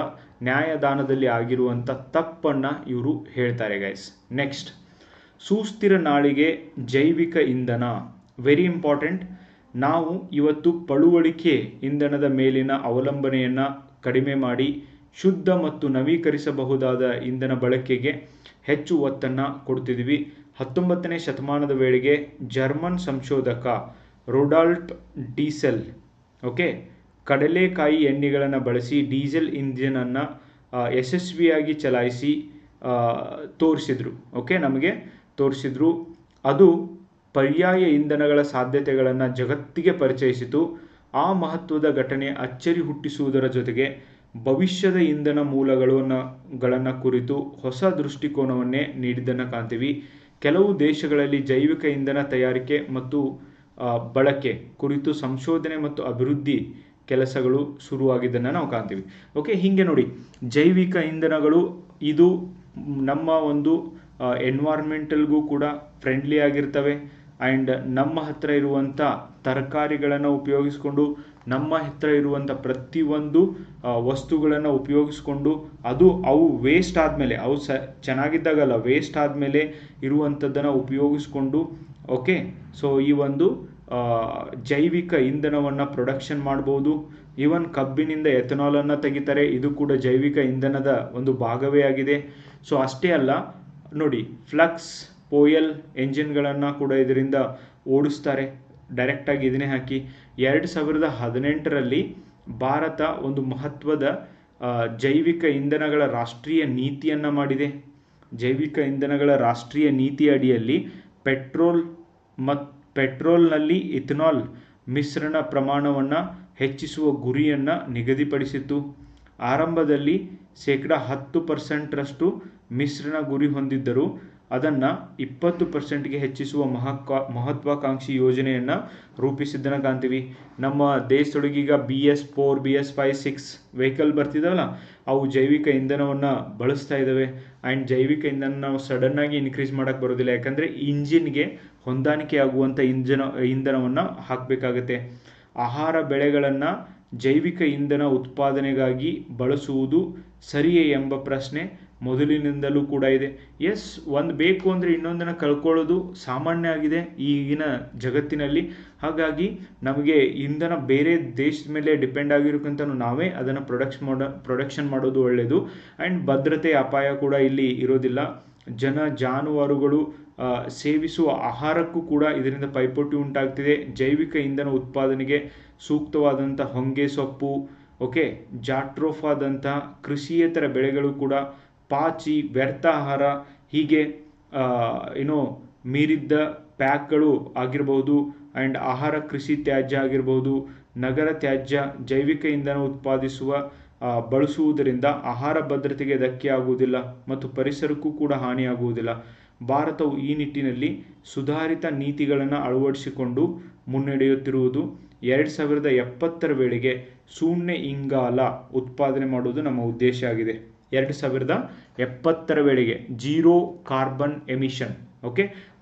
ನ್ಯಾಯದಾನದಲ್ಲಿ ಆಗಿರುವಂಥ ತಪ್ಪನ್ನು ಇವರು ಹೇಳ್ತಾರೆ ಗೈಸ್. ನೆಕ್ಸ್ಟ್, ಸುಸ್ಥಿರ ನಾಳಿಗೆ ಜೈವಿಕ ಇಂಧನ ವೆರಿ ಇಂಪಾರ್ಟೆಂಟ್. ನಾವು ಇವತ್ತು ಪಳುವಳಿಕೆ ಇಂಧನದ ಮೇಲಿನ ಅವಲಂಬನೆಯನ್ನು ಕಡಿಮೆ ಮಾಡಿ ಶುದ್ಧ ಮತ್ತು ನವೀಕರಿಸಬಹುದಾದ ಇಂಧನ ಬಳಕೆಗೆ ಹೆಚ್ಚು ಒತ್ತನ್ನು ಕೊಡ್ತಿದ್ದೀವಿ. 19ನೇ ಶತಮಾನದ ವೇಳೆಗೆ ಜರ್ಮನ್ ಸಂಶೋಧಕ ರುಡಾಲ್ಫ್ ಡೀಸೆಲ್ ಓಕೆ ಕಡಲೆಕಾಯಿ ಎಣ್ಣೆಗಳನ್ನು ಬಳಸಿ ಡೀಸೆಲ್ ಇಂಜಿನನ್ನು ಯಶಸ್ವಿಯಾಗಿ ಚಲಾಯಿಸಿ ತೋರಿಸಿದ್ರು. ಓಕೆ, ನಮಗೆ ತೋರಿಸಿದ್ರು. ಅದು ಪರ್ಯಾಯ ಇಂಧನಗಳ ಸಾಧ್ಯತೆಗಳನ್ನು ಜಗತ್ತಿಗೆ ಪರಿಚಯಿಸಿತು. ಆ ಮಹತ್ವದ ಘಟನೆ ಅಚ್ಚರಿ ಹುಟ್ಟಿಸುವುದರ ಜೊತೆಗೆ ಭವಿಷ್ಯದ ಇಂಧನ ಮೂಲಗಳನ್ನು ಕುರಿತು ಹೊಸ ದೃಷ್ಟಿಕೋನವನ್ನೇ ನೀಡಿದ್ದನ್ನು ಕಾಣ್ತೀವಿ. ಕೆಲವು ದೇಶಗಳಲ್ಲಿ ಜೈವಿಕ ಇಂಧನ ತಯಾರಿಕೆ ಮತ್ತು ಬಳಕೆ ಕುರಿತು ಸಂಶೋಧನೆ ಮತ್ತು ಅಭಿವೃದ್ಧಿ ಕೆಲಸಗಳು ಶುರುವಾಗಿದ್ದನ್ನು ನಾವು ಕಾಣ್ತೀವಿ. ಓಕೆ, ಹೀಗೆ ನೋಡಿ, ಜೈವಿಕ ಇಂಧನಗಳು ಇದು ನಮ್ಮ ಒಂದು ಎನ್ವೈರ್ಮೆಂಟಲ್ಗೂ ಕೂಡ ಫ್ರೆಂಡ್ಲಿ ಆಗಿರ್ತವೆ. ಆ್ಯಂಡ್ ನಮ್ಮ ಹತ್ರ ಇರುವಂಥ ತರಕಾರಿಗಳನ್ನು ಉಪಯೋಗಿಸ್ಕೊಂಡು, ನಮ್ಮ ಹತ್ರ ಇರುವಂಥ ಪ್ರತಿಯೊಂದು ವಸ್ತುಗಳನ್ನು ಉಪಯೋಗಿಸ್ಕೊಂಡು ಅವು ವೇಸ್ಟ್ ಆದಮೇಲೆ, ಅವು ಚೆನ್ನಾಗಿದ್ದಾಗಲ್ಲ, ವೇಸ್ಟ್ ಆದಮೇಲೆ ಇರುವಂಥದ್ದನ್ನು ಉಪಯೋಗಿಸ್ಕೊಂಡು ಓಕೆ, ಸೊ ಈ ಒಂದು ಜೈವಿಕ ಇಂಧನವನ್ನು ಪ್ರೊಡಕ್ಷನ್ ಮಾಡ್ಬೋದು. ಈವನ್ ಕಬ್ಬಿನಿಂದ ಎಥನಾಲನ್ನು ತೆಗಿತಾರೆ, ಇದು ಕೂಡ ಜೈವಿಕ ಇಂಧನದ ಒಂದು ಭಾಗವೇ ಆಗಿದೆ. ಸೊ ಅಷ್ಟೇ ಅಲ್ಲ ನೋಡಿ, ಫ್ಲಕ್ಸ್ ಪೋಯಲ್ ಎಂಜಿನ್ಗಳನ್ನು ಕೂಡ ಇದರಿಂದ ಓಡಿಸ್ತಾರೆ ಡೈರೆಕ್ಟಾಗಿ ಇದನ್ನೇ ಹಾಕಿ. 2018ರಲ್ಲಿ ಭಾರತ ಒಂದು ಮಹತ್ವದ ಜೈವಿಕ ಇಂಧನಗಳ ರಾಷ್ಟ್ರೀಯ ನೀತಿಯನ್ನು ಮಾಡಿದೆ. ಜೈವಿಕ ಇಂಧನಗಳ ರಾಷ್ಟ್ರೀಯ ನೀತಿ ಅಡಿಯಲ್ಲಿ ಪೆಟ್ರೋಲ್ ಮತ್ತು ಪೆಟ್ರೋಲ್ನಲ್ಲಿ ಇಥನಾಲ್ ಮಿಶ್ರಣ ಪ್ರಮಾಣವನ್ನು ಹೆಚ್ಚಿಸುವ ಗುರಿಯನ್ನು ನಿಗದಿಪಡಿಸಿತು. ಆರಂಭದಲ್ಲಿ 10% ಮಿಶ್ರಣ ಗುರಿ ಹೊಂದಿದ್ದರೂ ಅದನ್ನು 20%ಗೆ ಹೆಚ್ಚಿಸುವ ಮಹತ್ವಾಕಾಂಕ್ಷಿ ಯೋಜನೆಯನ್ನು ರೂಪಿಸಿದ್ದನ್ನು ಕಾಣ್ತೀವಿ. ನಮ್ಮ ದೇಶದೊಳಗೀಗ BS4, BS5, 6 ವೆಹಿಕಲ್ ಬರ್ತಿದ್ದಾವಲ್ಲ, ಅವು ಜೈವಿಕ ಇಂಧನವನ್ನು ಬಳಸ್ತಾ ಇದ್ದಾವೆ. ಆ್ಯಂಡ್ ಜೈವಿಕ ಇಂಧನ ನಾವು ಸಡನ್ನಾಗಿ ಇನ್ಕ್ರೀಸ್ ಮಾಡೋಕ್ಕೆ ಬರೋದಿಲ್ಲ, ಯಾಕಂದರೆ ಇಂಜಿನ್ಗೆ ಹೊಂದಾಣಿಕೆ ಆಗುವಂಥ ಇಂಧನವನ್ನು ಹಾಕಬೇಕಾಗತ್ತೆ. ಆಹಾರ ಬೆಳೆಗಳನ್ನು ಜೈವಿಕ ಇಂಧನ ಉತ್ಪಾದನೆಗಾಗಿ ಬಳಸುವುದು ಸರಿಯೇ ಎಂಬ ಪ್ರಶ್ನೆ ಮೊದಲಿನಿಂದಲೂ ಕೂಡ ಇದೆ. ಎಸ್, ಒಂದು ಬೇಕು ಅಂದರೆ ಇನ್ನೊಂದನ್ನು ಕಳ್ಕೊಳ್ಳೋದು ಸಾಮಾನ್ಯ ಆಗಿದೆ ಈಗಿನ ಜಗತ್ತಿನಲ್ಲಿ. ಹಾಗಾಗಿ ನಮಗೆ ಇಂಧನ ಬೇರೆ ದೇಶದ ಮೇಲೆ ಡಿಪೆಂಡ್ ಆಗಿರೋಕ್ಕಿಂತ ನಾವೇ ಅದನ್ನು ಪ್ರೊಡಕ್ಷನ್ ಮಾಡೋದು ಒಳ್ಳೆಯದು. ಆ್ಯಂಡ್ ಭದ್ರತೆ ಅಪಾಯ ಕೂಡ ಇಲ್ಲಿ ಇರೋದಿಲ್ಲ. ಜಾನುವಾರುಗಳು ಸೇವಿಸುವ ಆಹಾರಕ್ಕೂ ಕೂಡ ಇದರಿಂದ ಪೈಪೋಟಿ ಉಂಟಾಗ್ತಿದೆ. ಜೈವಿಕ ಇಂಧನ ಉತ್ಪಾದನೆಗೆ ಸೂಕ್ತವಾದಂಥ ಹೊಂಗೆ ಸೊಪ್ಪು, ಜಾಟ್ರೋಫಾದಂಥ ಕೃಷಿಯೇತರ ಬೆಳೆಗಳು ಕೂಡ, ಪಾಚಿ, ವ್ಯರ್ಥ ಆಹಾರ, ಹೀಗೆ ಮೀರಿದ್ದ ಪ್ಯಾಕ್ಗಳು ಆಗಿರಬಹುದು, ಆ್ಯಂಡ್ ಆಹಾರ ಕೃಷಿ ತ್ಯಾಜ್ಯ ಆಗಿರಬಹುದು, ನಗರ ತ್ಯಾಜ್ಯ ಜೈವಿಕ ಇಂಧನ ಬಳಸುವುದರಿಂದ ಆಹಾರ ಭದ್ರತೆಗೆ ಧಕ್ಕೆ ಆಗುವುದಿಲ್ಲ ಮತ್ತು ಪರಿಸರಕ್ಕೂ ಕೂಡ ಹಾನಿಯಾಗುವುದಿಲ್ಲ. ಭಾರತವು ಈ ನಿಟ್ಟಿನಲ್ಲಿ ಸುಧಾರಿತ ನೀತಿಗಳನ್ನು ಅಳವಡಿಸಿಕೊಂಡು ಮುನ್ನಡೆಯುತ್ತಿರುವುದು. 2070 ವೇಳೆಗೆ ಶೂನ್ಯ ಇಂಗಾಲ ಉತ್ಪಾದನೆ ಮಾಡುವುದು ನಮ್ಮ ಉದ್ದೇಶ ಆಗಿದೆ. 2070 ವೇಳೆಗೆ ಜೀರೋ ಕಾರ್ಬನ್ ಎಮಿಷನ್.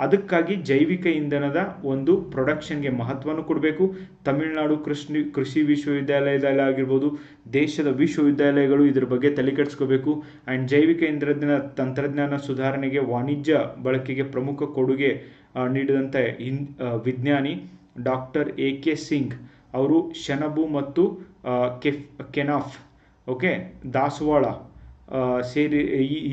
ಅದಕ್ಕಾಗಿ ಜೈವಿಕ ಇಂಧನದ ಒಂದು ಪ್ರೊಡಕ್ಷನ್ಗೆ ಮಹತ್ವವನ್ನು ಕೊಡಬೇಕು. ತಮಿಳುನಾಡು ಕೃಷಿ ವಿಶ್ವವಿದ್ಯಾಲಯದಲ್ಲಿ ಆಗಿರ್ಬೋದು, ದೇಶದ ವಿಶ್ವವಿದ್ಯಾಲಯಗಳು ಇದರ ಬಗ್ಗೆ ತಲೆ ಕೆಡಿಸ್ಕೋಬೇಕು. ಆ್ಯಂಡ್ ಜೈವಿಕ ಇಂಧನ ತಂತ್ರಜ್ಞಾನ ಸುಧಾರಣೆಗೆ ವಾಣಿಜ್ಯ ಬಳಕೆಗೆ ಪ್ರಮುಖ ಕೊಡುಗೆ ನೀಡಿದಂಥ ವಿಜ್ಞಾನಿ ಡಾಕ್ಟರ್ AK ಸಿಂಗ್ ಅವರು ಸೆಣಬು ಮತ್ತು ಕೆನಾಫ್, ದಾಸವಾಳ ಸೇರಿ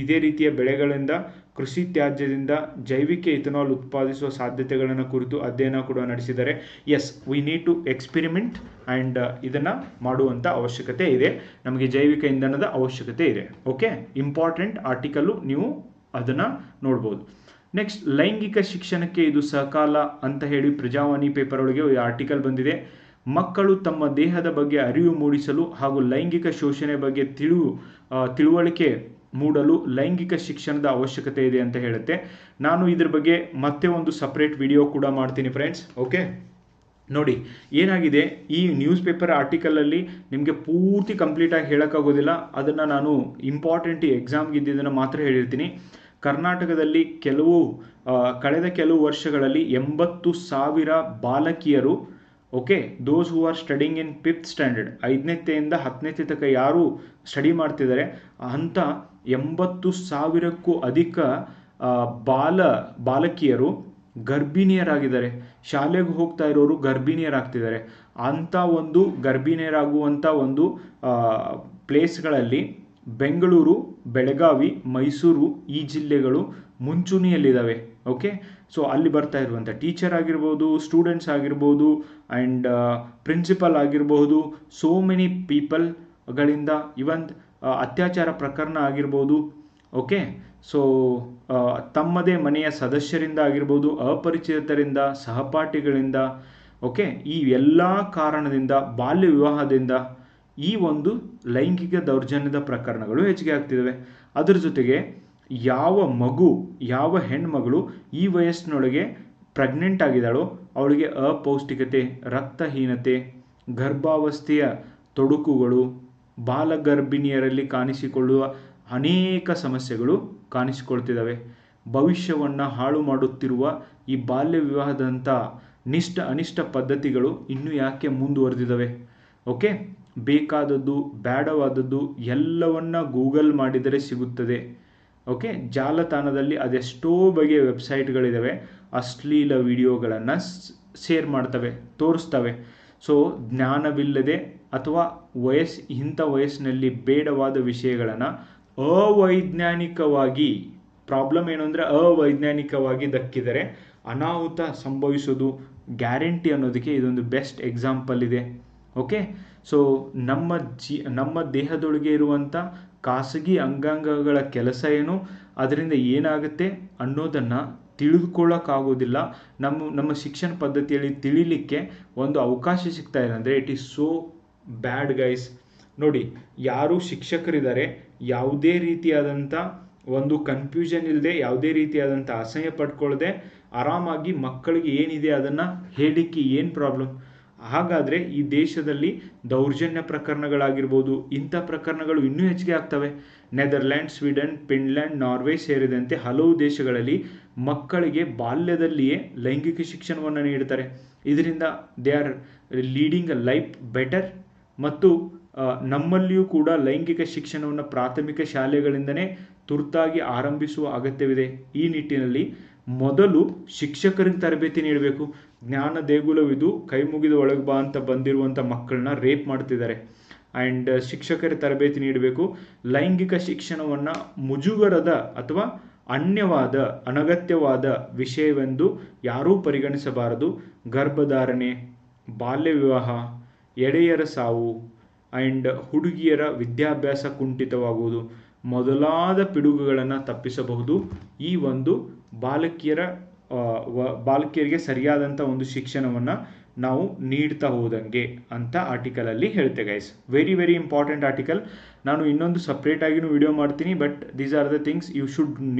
ಇದೇ ರೀತಿಯ ಬೆಳೆಗಳಿಂದ ಕೃಷಿ ತ್ಯಾಜ್ಯದಿಂದ ಜೈವಿಕ ಇಥನಾಲ್ ಉತ್ಪಾದಿಸುವ ಸಾಧ್ಯತೆಗಳನ್ನು ಕುರಿತು ಅಧ್ಯಯನ ಕೂಡ ನಡೆಸಿದ್ದಾರೆ. Yes, we need to experiment and ಇದನ್ನು ಮಾಡುವಂಥ ಅವಶ್ಯಕತೆ ಇದೆ. ನಮಗೆ ಜೈವಿಕ ಇಂಧನದ ಅವಶ್ಯಕತೆ ಇದೆ. ಇಂಪಾರ್ಟೆಂಟ್ ಆರ್ಟಿಕಲ್ಲು, ನೀವು ಅದನ್ನು ನೋಡ್ಬೋದು. ನೆಕ್ಸ್ಟ್, ಲೈಂಗಿಕ ಶಿಕ್ಷಣಕ್ಕೆ ಇದು ಸಕಾಲ ಅಂತ ಹೇಳಿ ಪ್ರಜಾವಾಣಿ ಪೇಪರ್ ಒಳಗೆ ಆರ್ಟಿಕಲ್ ಬಂದಿದೆ. ಮಕ್ಕಳು ತಮ್ಮ ದೇಹದ ಬಗ್ಗೆ ಅರಿವು ಮೂಡಿಸಲು ಹಾಗೂ ಲೈಂಗಿಕ ಶೋಷಣೆ ಬಗ್ಗೆ ತಿಳುವಳಿಕೆ ಮೂಡಲು ಲೈಂಗಿಕ ಶಿಕ್ಷಣದ ಅವಶ್ಯಕತೆ ಇದೆ ಅಂತ ಹೇಳುತ್ತೆ. ನಾನು ಇದ್ರ ಬಗ್ಗೆ ಮತ್ತೆ ಒಂದು ಸಪ್ರೇಟ್ ವಿಡಿಯೋ ಕೂಡ ಮಾಡ್ತೀನಿ ಫ್ರೆಂಡ್ಸ್. ನೋಡಿ, ಏನಾಗಿದೆ, ಈ ನ್ಯೂಸ್ ಪೇಪರ್ ಆರ್ಟಿಕಲಲ್ಲಿ ನಿಮಗೆ ಪೂರ್ತಿ ಕಂಪ್ಲೀಟಾಗಿ ಹೇಳೋಕ್ಕಾಗೋದಿಲ್ಲ. ಅದನ್ನು ನಾನು ಇಂಪಾರ್ಟೆಂಟ್ ಎಕ್ಸಾಮ್ಗೆ ಇದ್ದಿದ್ದನ್ನು ಮಾತ್ರ ಹೇಳಿರ್ತೀನಿ. ಕರ್ನಾಟಕದಲ್ಲಿ ಕಳೆದ ಕೆಲವು ವರ್ಷಗಳಲ್ಲಿ 80,000 ಬಾಲಕಿಯರು, those who are studying in 5th standard, 5ನೇತೆಯಿಂದ 10ನೇತೆ ತನಕ ಯಾರು ಸ್ಟಡಿ ಮಾಡ್ತಿದ್ದಾರೆ ಅಂಥ 80,000ಕ್ಕೂ ಅಧಿಕ ಬಾಲಕಿಯರು ಗರ್ಭಿಣಿಯರಾಗಿದ್ದಾರೆ. ಶಾಲೆಗೆ ಹೋಗ್ತಾ ಇರೋರು ಗರ್ಭಿಣಿಯರಾಗ್ತಿದ್ದಾರೆ. ಅಂಥ ಒಂದು ಗರ್ಭಿಣಿಯರಾಗುವಂಥ ಒಂದು ಪ್ಲೇಸ್ಗಳಲ್ಲಿ ಬೆಂಗಳೂರು, ಬೆಳಗಾವಿ, ಮೈಸೂರು ಈ ಜಿಲ್ಲೆಗಳು ಮುಂಚೂಣಿಯಲ್ಲಿದ್ದಾವೆ. ಸೊ ಅಲ್ಲಿ ಬರ್ತಾ ಇರುವಂಥ ಟೀಚರ್ ಆಗಿರ್ಬೋದು, ಸ್ಟೂಡೆಂಟ್ಸ್ ಆಗಿರ್ಬೋದು, ಆ್ಯಂಡ್ ಪ್ರಿನ್ಸಿಪಲ್ ಆಗಿರ್ಬೋದು, ಸೋ ಮೆನಿ ಪೀಪಲ್ಗಳಿಂದ ಇವನ್ ಅತ್ಯಾಚಾರ ಪ್ರಕರಣ ಆಗಿರ್ಬೋದು. ಸೊ ತಮ್ಮದೇ ಮನೆಯ ಸದಸ್ಯರಿಂದ ಆಗಿರ್ಬೋದು, ಅಪರಿಚಿತರಿಂದ, ಸಹಪಾಠಿಗಳಿಂದ, ಈ ಎಲ್ಲ ಕಾರಣದಿಂದ, ಬಾಲ್ಯ ವಿವಾಹದಿಂದ ಈ ಒಂದು ಲೈಂಗಿಕ ದೌರ್ಜನ್ಯದ ಪ್ರಕರಣಗಳು ಹೆಚ್ಚಿಗೆ ಆಗ್ತಿದ್ದಾವೆ. ಅದರ ಜೊತೆಗೆ ಯಾವ ಹೆಣ್ಮಗಳು ಈ ವಯಸ್ಸಿನೊಳಗೆ ಪ್ರೆಗ್ನೆಂಟ್ ಆಗಿದ್ದಾಳೋ ಅವಳಿಗೆ ಅಪೌಷ್ಟಿಕತೆ, ರಕ್ತಹೀನತೆ, ಗರ್ಭಾವಸ್ಥೆಯ ತೊಡಕುಗಳು, ಬಾಲಗರ್ಭಿಣಿಯರಲ್ಲಿ ಕಾಣಿಸಿಕೊಳ್ಳುವ ಅನೇಕ ಸಮಸ್ಯೆಗಳು ಕಾಣಿಸಿಕೊಳ್ತಿದ್ದಾವೆ. ಭವಿಷ್ಯವನ್ನು ಹಾಳು ಮಾಡುತ್ತಿರುವ ಈ ಬಾಲ್ಯ ವಿವಾಹದಂಥ ಅನಿಷ್ಟ ಪದ್ಧತಿಗಳು ಇನ್ನೂ ಯಾಕೆ ಮುಂದುವರೆದಿದ್ದಾವೆ? ಬೇಕಾದದ್ದು, ಬೇಡವಾದದ್ದು ಎಲ್ಲವನ್ನ ಗೂಗಲ್ ಮಾಡಿದರೆ ಸಿಗುತ್ತದೆ. ಜಾಲತಾಣದಲ್ಲಿ ಅದೆಷ್ಟೋ ಬಗೆಯ ವೆಬ್ಸೈಟ್ಗಳಿದ್ದಾವೆ. ಅಶ್ಲೀಲ ವಿಡಿಯೋಗಳನ್ನು ಶೇರ್ ಮಾಡ್ತವೆ, ತೋರಿಸ್ತವೆ. ಸೊ ಜ್ಞಾನವಿಲ್ಲದೆ ಅಥವಾ ಇಂಥ ವಯಸ್ಸಿನಲ್ಲಿ ಬೇಡವಾದ ವಿಷಯಗಳನ್ನು ಅವೈಜ್ಞಾನಿಕವಾಗಿ, ಪ್ರಾಬ್ಲಮ್ ಏನು ಅಂದರೆ ಅವೈಜ್ಞಾನಿಕವಾಗಿ ದಕ್ಕಿದರೆ ಅನಾಹುತ ಸಂಭವಿಸೋದು ಗ್ಯಾರಂಟಿ ಅನ್ನೋದಕ್ಕೆ ಇದೊಂದು ಬೆಸ್ಟ್ ಎಕ್ಸಾಂಪಲ್ ಇದೆ. ಸೊ ನಮ್ಮ ದೇಹದೊಳಗೆ ಇರುವಂಥ ಖಾಸಗಿ ಅಂಗಾಂಗಗಳ ಕೆಲಸ ಏನು, ಅದರಿಂದ ಏನಾಗುತ್ತೆ ಅನ್ನೋದನ್ನು ತಿಳಿದುಕೊಳ್ಳೋಕ್ಕಾಗೋದಿಲ್ಲ, ನಮ್ಮ ಶಿಕ್ಷಣ ಪದ್ಧತಿಯಲ್ಲಿ ತಿಳಿಲಿಕ್ಕೆ ಒಂದು ಅವಕಾಶ ಸಿಗ್ತಾ ಇಲ್ಲ ಅಂದರೆ it is so bad guys. ನೋಡಿ, ಯಾರು ಶಿಕ್ಷಕರಿದ್ದಾರೆ ಯಾವುದೇ ರೀತಿಯಾದಂಥ ಒಂದು ಕನ್ಫ್ಯೂಷನ್ ಇಲ್ಲದೆ, ಯಾವುದೇ ರೀತಿಯಾದಂಥ ಅಸಹ್ಯ ಪಡ್ಕೊಳ್ಳದೆ ಆರಾಮಾಗಿ ಮಕ್ಕಳಿಗೆ ಏನಿದೆ ಅದನ್ನು ಹೇಳಲಿಕ್ಕೆ ಏನು ಪ್ರಾಬ್ಲಮ್? ಹಾಗಾದರೆ ಈ ದೇಶದಲ್ಲಿ ದೌರ್ಜನ್ಯ ಪ್ರಕರಣಗಳಾಗಿರ್ಬೋದು, ಇಂಥ ಪ್ರಕರಣಗಳು ಇನ್ನೂ ಹೆಚ್ಚಿಗೆ ಆಗ್ತವೆ. ನೆದರ್ಲ್ಯಾಂಡ್, ಸ್ವೀಡನ್, ಫಿನ್ಲ್ಯಾಂಡ್, ನಾರ್ವೆ ಸೇರಿದಂತೆ ಹಲವು ದೇಶಗಳಲ್ಲಿ ಮಕ್ಕಳಿಗೆ ಬಾಲ್ಯದಲ್ಲಿಯೇ ಲೈಂಗಿಕ ಶಿಕ್ಷಣವನ್ನು ನೀಡ್ತಾರೆ. ಇದರಿಂದ they are leading a life better. ಮತ್ತು ನಮ್ಮಲ್ಲಿಯೂ ಕೂಡ ಲೈಂಗಿಕ ಶಿಕ್ಷಣವನ್ನು ಪ್ರಾಥಮಿಕ ಶಾಲೆಗಳಿಂದನೇ ತುರ್ತಾಗಿ ಆರಂಭಿಸುವ ಅಗತ್ಯವಿದೆ. ಈ ನಿಟ್ಟಿನಲ್ಲಿ ಮೊದಲು ಶಿಕ್ಷಕರಿಗೆ ತರಬೇತಿ ನೀಡಬೇಕು. ಜ್ಞಾನ ದೇಗುಲವಿದು ಕೈ ಮುಗಿದು ಒಳಗೆ ಬಾ ಅಂತ ಬಂದಿರುವಂಥ ಮಕ್ಕಳನ್ನ ರೇಪ್ ಮಾಡ್ತಿದ್ದಾರೆ. ಆ್ಯಂಡ್ ಶಿಕ್ಷಕರ ತರಬೇತಿ ನೀಡಬೇಕು. ಲೈಂಗಿಕ ಶಿಕ್ಷಣವನ್ನು ಮುಜುಗರದ ಅಥವಾ ಅನ್ಯವಾದ, ಅನಗತ್ಯವಾದ ವಿಷಯವೆಂದು ಯಾರೂ ಪರಿಗಣಿಸಬಾರದು. ಗರ್ಭಧಾರಣೆ, ಬಾಲ್ಯ ವಿವಾಹ, ಎಡೆಯರ ಸಾವು ಆ್ಯಂಡ್ ಹುಡುಗಿಯರ ವಿದ್ಯಾಭ್ಯಾಸ ಕುಂಠಿತವಾಗುವುದು ಮೊದಲಾದ ಪಿಡುಗುಗಳನ್ನು ತಪ್ಪಿಸಬಹುದು ಈ ಒಂದು ಬಾಲಕಿಯರಿಗೆ ಸರಿಯಾದಂಥ ಒಂದು ಶಿಕ್ಷಣವನ್ನು ನಾವು ನೀಡ್ತಾ ಹೋದಂಗೆ ಅಂತ ಆರ್ಟಿಕಲಲ್ಲಿ ಹೇಳ್ತೆ guys. Very very important article. ನಾನು ಇನ್ನೊಂದು ಸಪ್ರೇಟಾಗಿಯೂ ವಿಡಿಯೋ ಮಾಡ್ತೀನಿ, but these are the things you should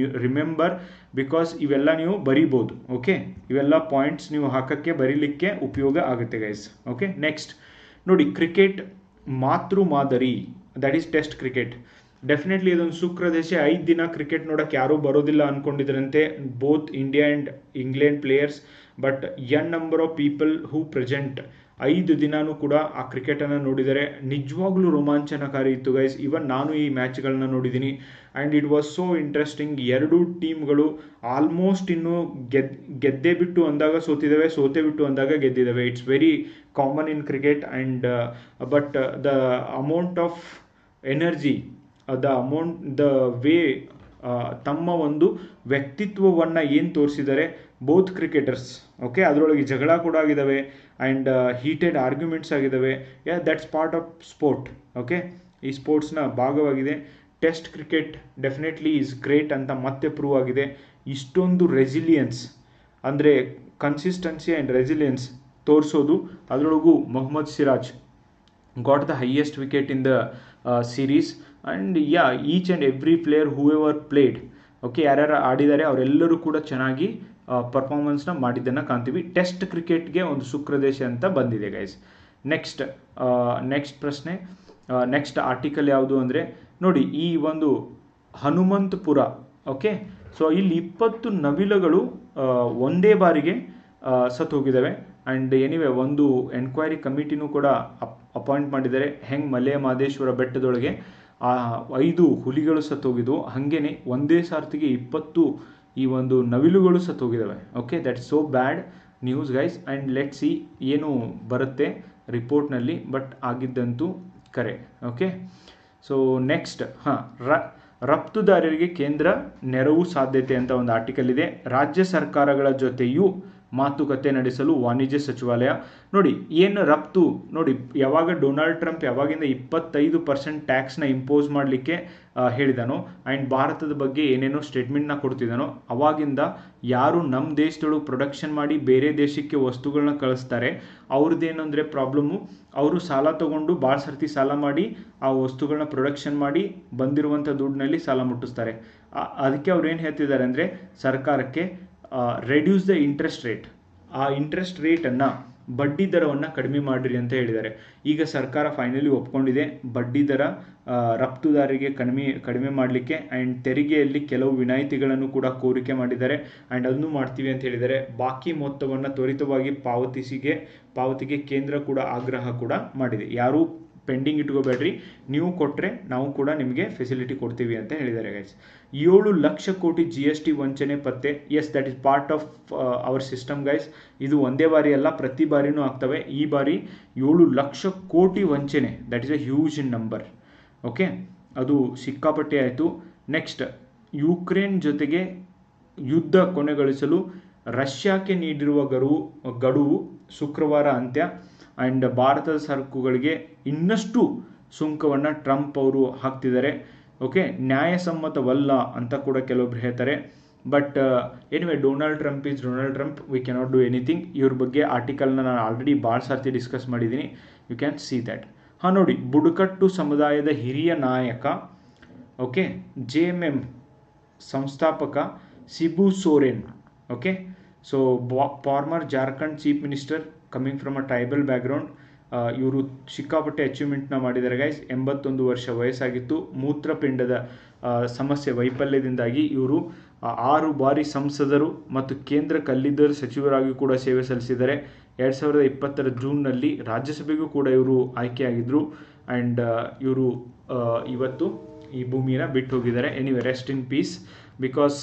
remember, because ಇವೆಲ್ಲ ನೀವು ಬರಿಬೋದು. ಓಕೆ, ಇವೆಲ್ಲ ಪಾಯಿಂಟ್ಸ್ ನೀವು ಹಾಕೋಕ್ಕೆ ಬರೀಲಿಕ್ಕೆ ಉಪಯೋಗ ಆಗುತ್ತೆ ಗೈಸ್. ಓಕೆ, ನೆಕ್ಸ್ಟ್ ನೋಡಿ, ಕ್ರಿಕೆಟ್ ಮಾತೃ ಮಾದರಿ, that is test cricket. Definitely ಇದೊಂದು ಶುಕ್ರ ದೇಶ. 5 ದಿನ ಕ್ರಿಕೆಟ್ ನೋಡೋಕೆ ಯಾರೂ ಬರೋದಿಲ್ಲ ಅಂದ್ಕೊಂಡಿದ್ರಂತೆ both India and England players, but an number of people who present 5 ದಿನಾನೂ ಕೂಡ ಆ ಕ್ರಿಕೆಟನ್ನು ನೋಡಿದರೆ ನಿಜವಾಗ್ಲೂ ರೋಮಾಂಚನಕಾರಿ ಇತ್ತು ಗೈಸ್. ಇವನ್ ನಾನು ಈ ಮ್ಯಾಚ್ಗಳನ್ನ ನೋಡಿದ್ದೀನಿ and it was so interesting. ಎರಡೂ ಟೀಮ್ಗಳು ಆಲ್ಮೋಸ್ಟ್ ಇನ್ನೂ ಗೆದ್ದೇ ಬಿಟ್ಟು ಅಂದಾಗ ಸೋತಿದ್ದಾವೆ, ಸೋತೆ ಬಿಟ್ಟು ಅಂದಾಗ ಗೆದ್ದಿದ್ದಾವೆ. It's very common in cricket and but the amount of energy, the way ತಮ್ಮ ಒಂದು ವ್ಯಕ್ತಿತ್ವವನ್ನು ಏನು ತೋರಿಸಿದ್ದಾರೆ ಬೋತ್ ಕ್ರಿಕೆಟರ್ಸ್. ಓಕೆ, ಅದರೊಳಗೆ ಜಗಳ ಕೂಡ ಆಗಿದ್ದಾವೆ ಆ್ಯಂಡ್ ಹೀಟೆಡ್ ಆರ್ಗ್ಯುಮೆಂಟ್ಸ್ ಆಗಿದ್ದಾವೆ. That's part of sport. Okay, ಈ ಸ್ಪೋರ್ಟ್ಸ್ನ ಭಾಗವಾಗಿದೆ. Test cricket definitely is great ಅಂತ ಮತ್ತೆ ಪ್ರೂವ್ ಆಗಿದೆ. ಇಷ್ಟೊಂದು ರೆಸಿಲಿಯನ್ಸ್ ಅಂದರೆ ಕನ್ಸಿಸ್ಟೆನ್ಸಿ ಆ್ಯಂಡ್ ರೆಸಿಲಿಯನ್ಸ್ ತೋರಿಸೋದು, ಅದರೊಳಗೂ Mohammed Siraj got the highest wicket in the series and yeah, each and every player whoever played, okay, ಯಾರ್ಯಾರು ಆಡಿದ್ದಾರೆ ಅವರೆಲ್ಲರೂ ಕೂಡ ಚೆನ್ನಾಗಿ ಪರ್ಫಾರ್ಮೆನ್ಸ್ನ ಮಾಡಿದ್ದನ್ನು ಕಾಣ್ತೀವಿ. ಟೆಸ್ಟ್ ಕ್ರಿಕೆಟ್ಗೆ ಒಂದು ಶುಕ್ರ ದೇಶ ಅಂತ ಬಂದಿದೆ ಗೈಸ್. ನೆಕ್ಸ್ಟ್ ಪ್ರಶ್ನೆ, ನೆಕ್ಸ್ಟ್ ಆರ್ಟಿಕಲ್ ಯಾವುದು ಅಂದರೆ ನೋಡಿ, ಈ ಒಂದು ಹನುಮಂತಪುರ. ಓಕೆ, ಸೊ ಇಲ್ಲಿ 20 ನವಿಲುಗಳು ಒಂದೇ ಬಾರಿಗೆ ಸತ್ತು ಹೋಗಿದ್ದಾವೆ. ಆ್ಯಂಡ್ ಎನಿವೆ ಒಂದು ಎನ್ಕ್ವೈರಿ ಕಮಿಟಿನೂ ಕೂಡ ಅಪಾಯಿಂಟ್ ಮಾಡಿದ್ದಾರೆ. ಹೆಂಗೆ ಮಲೆ ಮಹದೇಶ್ವರ ಬೆಟ್ಟದೊಳಗೆ 5 ಹುಲಿಗಳು ಸತ್ತೋಗಿದ್ವು, ಹಾಗೇನೆ ಒಂದೇ ಸಾರ್ತಿಗೆ 20 ಈ ಒಂದು ನವಿಲುಗಳು ಸತ್ತೋಗಿದ್ದಾವೆ. Okay, that's so bad news guys. And let see ಏನು ಬರುತ್ತೆ ರಿಪೋರ್ಟ್ನಲ್ಲಿ, ಬಟ್ ಆಗಿದ್ದಂತೂ ಕರೆ. ಓಕೆ, ಸೊ ನೆಕ್ಸ್ಟ್, ರಫ್ತುದಾರರಿಗೆ ಕೇಂದ್ರ ನೆರವು ಸಾಧ್ಯತೆ ಅಂತ ಒಂದು ಆರ್ಟಿಕಲ್ ಇದೆ. ರಾಜ್ಯ ಸರ್ಕಾರಗಳ ಜೊತೆಯೂ ಮಾತುಕತೆ ನಡೆಸಲು ವಾಣಿಜ್ಯ ಸಚಿವಾಲಯ. ನೋಡಿ, ಏನು ರಫ್ತು ನೋಡಿ, ಯಾವಾಗ ಡೊನಾಲ್ಡ್ ಟ್ರಂಪ್ ಯಾವಾಗಿಂದ 25% ಟ್ಯಾಕ್ಸ್ನ ಇಂಪೋಸ್ ಮಾಡಲಿಕ್ಕೆ ಹೇಳಿದಾನೋ ಆ್ಯಂಡ್ ಭಾರತದ ಬಗ್ಗೆ ಏನೇನೋ ಸ್ಟೇಟ್ಮೆಂಟ್ನ ಕೊಡ್ತಿದ್ದಾನೋ, ಅವಾಗಿಂದ ಯಾರು ನಮ್ಮ ದೇಶದೊಳಗೆ ಪ್ರೊಡಕ್ಷನ್ ಮಾಡಿ ಬೇರೆ ದೇಶಕ್ಕೆ ವಸ್ತುಗಳನ್ನ ಕಳಿಸ್ತಾರೆ ಅವ್ರದ್ದೇನು ಅಂದರೆ ಪ್ರಾಬ್ಲಮ್ಮು, ಅವರು ಸಾಲ ತೊಗೊಂಡು ಭಾಳ ಸರ್ತಿ ಸಾಲ ಮಾಡಿ ಆ ವಸ್ತುಗಳನ್ನ ಪ್ರೊಡಕ್ಷನ್ ಮಾಡಿ ಬಂದಿರುವಂಥ ದುಡ್ಡಿನಲ್ಲಿ ಸಾಲ ಮುಟ್ಟಿಸ್ತಾರೆ. ಅದಕ್ಕೆ ಅವ್ರು ಏನು ಹೇಳ್ತಿದ್ದಾರೆ ಅಂದರೆ ಸರ್ಕಾರಕ್ಕೆ ರೆಡ್ಯೂಸ್ ದ ಇಂಟ್ರೆಸ್ಟ್ ರೇಟ್, ಆ ಇಂಟ್ರೆಸ್ಟ್ ರೇಟನ್ನು ಬಡ್ಡಿ ದರವನ್ನು ಕಡಿಮೆ ಮಾಡಿರಿ ಅಂತ ಹೇಳಿದ್ದಾರೆ. ಈಗ ಸರ್ಕಾರ ಫೈನಲಿ ಒಪ್ಕೊಂಡಿದೆ ಬಡ್ಡಿ ದರ ರಫ್ತುದಾರರಿಗೆ ಕಡಿಮೆ ಮಾಡಲಿಕ್ಕೆ. ಆ್ಯಂಡ್ ತೆರಿಗೆಯಲ್ಲಿ ಕೆಲವು ವಿನಾಯಿತಿಗಳನ್ನು ಕೂಡ ಕೋರಿಕೆ ಮಾಡಿದ್ದಾರೆ ಆ್ಯಂಡ್ ಅದನ್ನು ಮಾಡ್ತೀವಿ ಅಂತ ಹೇಳಿದ್ದಾರೆ. ಬಾಕಿ ಮೊತ್ತವನ್ನು ತ್ವರಿತವಾಗಿ ಪಾವತಿಗೆ ಕೇಂದ್ರ ಕೂಡ ಆಗ್ರಹ ಕೂಡ ಮಾಡಿದೆ. ಯಾರೂ ಪೆಂಡಿಂಗ್ ಇಟ್ಕೋಬೇಡ್ರಿ, ನೀವು ಕೊಟ್ಟರೆ ನಾವು ಕೂಡ ನಿಮಗೆ ಫೆಸಿಲಿಟಿ ಕೊಡ್ತೀವಿ ಅಂತ ಹೇಳಿದ್ದಾರೆ ಗೈಸ್. 7 ಲಕ್ಷ ಕೋಟಿ GST ವಂಚನೆ ಪತ್ತೆ. Yes, that is part of our system guys. ಇದು ಒಂದೇ ಬಾರಿ ಅಲ್ಲ, ಪ್ರತಿ ಬಾರಿನೂ ಆಗ್ತವೆ. ಈ ಬಾರಿ 7 ಲಕ್ಷ ಕೋಟಿ ವಂಚನೆ, that is A huge in number. Okay, ಅದು ಸಿಕ್ಕಾಪಟ್ಟೆ ಆಯಿತು. ನೆಕ್ಸ್ಟ್, ಯುಕ್ರೇನ್ ಜೊತೆಗೆ ಯುದ್ಧ ಕೊನೆಗೊಳಿಸಲು ರಷ್ಯಾಕ್ಕೆ ನೀಡಿರುವ ಗಡುವು ಶುಕ್ರವಾರ ಅಂತ್ಯ. ಆ್ಯಂಡ್ ಭಾರತದ ಸರಕುಗಳಿಗೆ ಇನ್ನಷ್ಟು ಸುಂಕವನ್ನು ಟ್ರಂಪ್ ಅವರು ಹಾಕ್ತಿದ್ದಾರೆ. ಓಕೆ, ನ್ಯಾಯಸಮ್ಮತವಲ್ಲ ಅಂತ ಕೂಡ ಕೆಲವೊಬ್ರು ಹೇಳ್ತಾರೆ. But anyway Donald Trump is Donald Trump, we cannot do anything. ಇವ್ರ ಬಗ್ಗೆ ಆರ್ಟಿಕಲ್ನ ನಾನು ಆಲ್ರೆಡಿ ಭಾಳ ಸರ್ತಿ ಡಿಸ್ಕಸ್ ಮಾಡಿದ್ದೀನಿ, ಯು ಕ್ಯಾನ್ ಸಿ ದ್ಯಾಟ್. ಹಾಂ ನೋಡಿ, ಬುಡಕಟ್ಟು ಸಮುದಾಯದ ಹಿರಿಯ ನಾಯಕ, ಓಕೆ, JMM ಸಂಸ್ಥಾಪಕ Shibu Soren, okay. So former Jharkhand chief minister coming from a tribal background. ಇವರು ಸಿಕ್ಕಾಪಟ್ಟೆ ಅಚೀವ್ಮೆಂಟ್ನ ಮಾಡಿದ್ದಾರೆ ಗೈಸ್. 81 ವರ್ಷ ವಯಸ್ಸಾಗಿತ್ತು. ಮೂತ್ರಪಿಂಡದ ಸಮಸ್ಯೆ ವೈಫಲ್ಯದಿಂದಾಗಿ ಇವರು 6 ಬಾರಿ ಸಂಸದರು ಮತ್ತು ಕೇಂದ್ರ ಕಲ್ಲಿದ್ದಲು ಸಚಿವರಾಗಿ ಕೂಡ ಸೇವೆ ಸಲ್ಲಿಸಿದ್ದಾರೆ. 2020 ಜೂನ್ನಲ್ಲಿ ರಾಜ್ಯಸಭೆಗೂ ಕೂಡ ಇವರು ಆಯ್ಕೆಯಾಗಿದ್ದರು. ಆ್ಯಂಡ್ ಇವರು ಇವತ್ತು ಈ ಭೂಮಿನ ಬಿಟ್ಟು ಹೋಗಿದ್ದಾರೆ. Anyway, rest in peace, because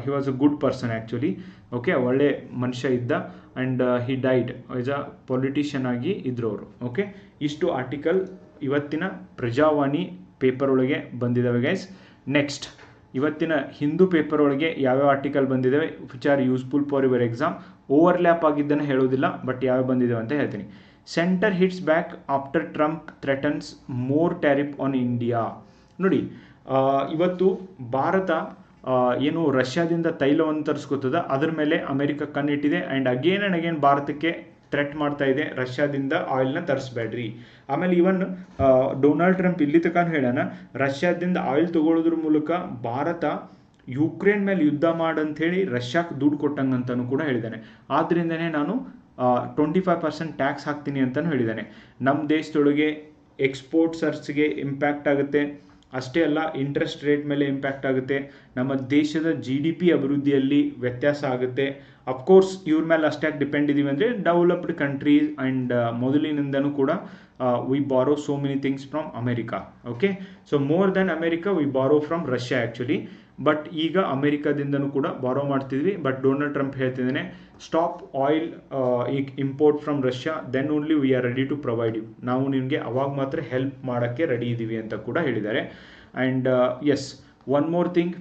he was a good person actually, okay. ಒಳ್ಳೆ ಮನುಷ್ಯ ಇದ್ದ. And he died as a politician ಆಗಿ ಇದ್ರು ಅವರು, ಓಕೆ. ಇಷ್ಟು ಆರ್ಟಿಕಲ್ ಇವತ್ತಿನ ಪ್ರಜಾವಾಣಿ ಪೇಪರ್ ಒಳಗೆ ಬಂದಿದ್ದಾವೆ ಗೈಸ್. ನೆಕ್ಸ್ಟ್, ಇವತ್ತಿನ ಹಿಂದೂ ಪೇಪರ್ ಒಳಗೆ ಯಾವ್ಯಾವ ಆರ್ಟಿಕಲ್ ಬಂದಿದ್ದಾವೆ which are useful for your exam. Overlap ಆಗಿದ್ದನ್ನು ಹೇಳೋದಿಲ್ಲ, ಬಟ್ ಯಾವ್ಯಾವ ಬಂದಿದ್ದಾವೆ ಅಂತ ಹೇಳ್ತೀನಿ. Centre hits back after Trump threatens more tariff on India. ನೋಡಿ, ಇವತ್ತು ಭಾರತ ಏನು ರಷ್ಯಾದಿಂದ ತೈಲವನ್ನು ತರಿಸ್ಕೊತದ, ಅದ್ರ ಮೇಲೆ ಅಮೆರಿಕ ಕಣ್ಣಿಟ್ಟಿದೆ. ಆ್ಯಂಡ್ ಅಗೇನ್ ಆ್ಯಂಡ್ ಅಗೇನ್ ಭಾರತಕ್ಕೆ ಥ್ರೆಟ್ ಮಾಡ್ತಾ ಇದೆ, ರಷ್ಯಾದಿಂದ ಆಯಿಲ್ನ ತರಿಸ್ಬೇಡ್ರಿ. ಆಮೇಲೆ ಇವನ್ ಡೊನಾಲ್ಡ್ ಟ್ರಂಪ್ ಇಲ್ಲಿ ತನಕ ಹೇಳೋಣ, ರಷ್ಯಾದಿಂದ ಆಯಿಲ್ ತಗೊಳ್ಳೋದ್ರ ಮೂಲಕ ಭಾರತ ಯುಕ್ರೇನ್ ಮೇಲೆ ಯುದ್ಧ ಮಾಡಂಥೇಳಿ ರಷ್ಯಾಕ್ಕೆ ದುಡ್ಡು ಕೊಟ್ಟಂಗಂತನೂ ಕೂಡ ಹೇಳಿದ್ದಾನೆ. ಆದ್ದರಿಂದನೇ ನಾನು 25% ಟ್ಯಾಕ್ಸ್ ಹಾಕ್ತೀನಿ ಅಂತಲೂ ಹೇಳಿದ್ದಾನೆ. ನಮ್ಮ ದೇಶದೊಳಗೆ ಎಕ್ಸ್ಪೋರ್ಟ್ಸರ್ಸ್ಗೆ ಇಂಪ್ಯಾಕ್ಟ್ ಆಗುತ್ತೆ. ಅಷ್ಟೇ ಅಲ್ಲ, ಇಂಟ್ರೆಸ್ಟ್ ರೇಟ್ ಮೇಲೆ ಇಂಪ್ಯಾಕ್ಟ್ ಆಗುತ್ತೆ. ನಮ್ಮ ದೇಶದ GDP ಅಭಿವೃದ್ಧಿಯಲ್ಲಿ ವ್ಯತ್ಯಾಸ ಆಗುತ್ತೆ. ಅಫ್ಕೋರ್ಸ್ ಇವ್ರ ಮೇಲೆ ಅಷ್ಟಾಗಿ ಡಿಪೆಂಡ್ ಇದ್ದೀವಿ ಅಂದರೆ ಡೆವಲಪ್ಡ್ ಕಂಟ್ರೀಸ್. ಆ್ಯಂಡ್ ಮೊದಲಿನಿಂದನೂ ಕೂಡ we borrow so many things from America, okay. So more than America we borrow from Russia actually. But ಈಗ ಅಮೆರಿಕಾದಿಂದನೂ ಕೂಡ ಬಾರೋ ಮಾಡ್ತಿದ್ವಿ. ಬಟ್ ಡೊನಾಲ್ಡ್ ಟ್ರಂಪ್ ಹೇಳ್ತಿದ್ದಾನೆ, stop oil import from Russia, then only we are ready to provide you. ನಾವು ನಿಮಗೆ ಅವಾಗ ಮಾತ್ರ ಹೆಲ್ಪ್ ಮಾಡೋಕ್ಕೆ ರೆಡಿ ಇದ್ದೀವಿ ಅಂತ ಕೂಡ ಹೇಳಿದ್ದಾರೆ. And yes, one more thing,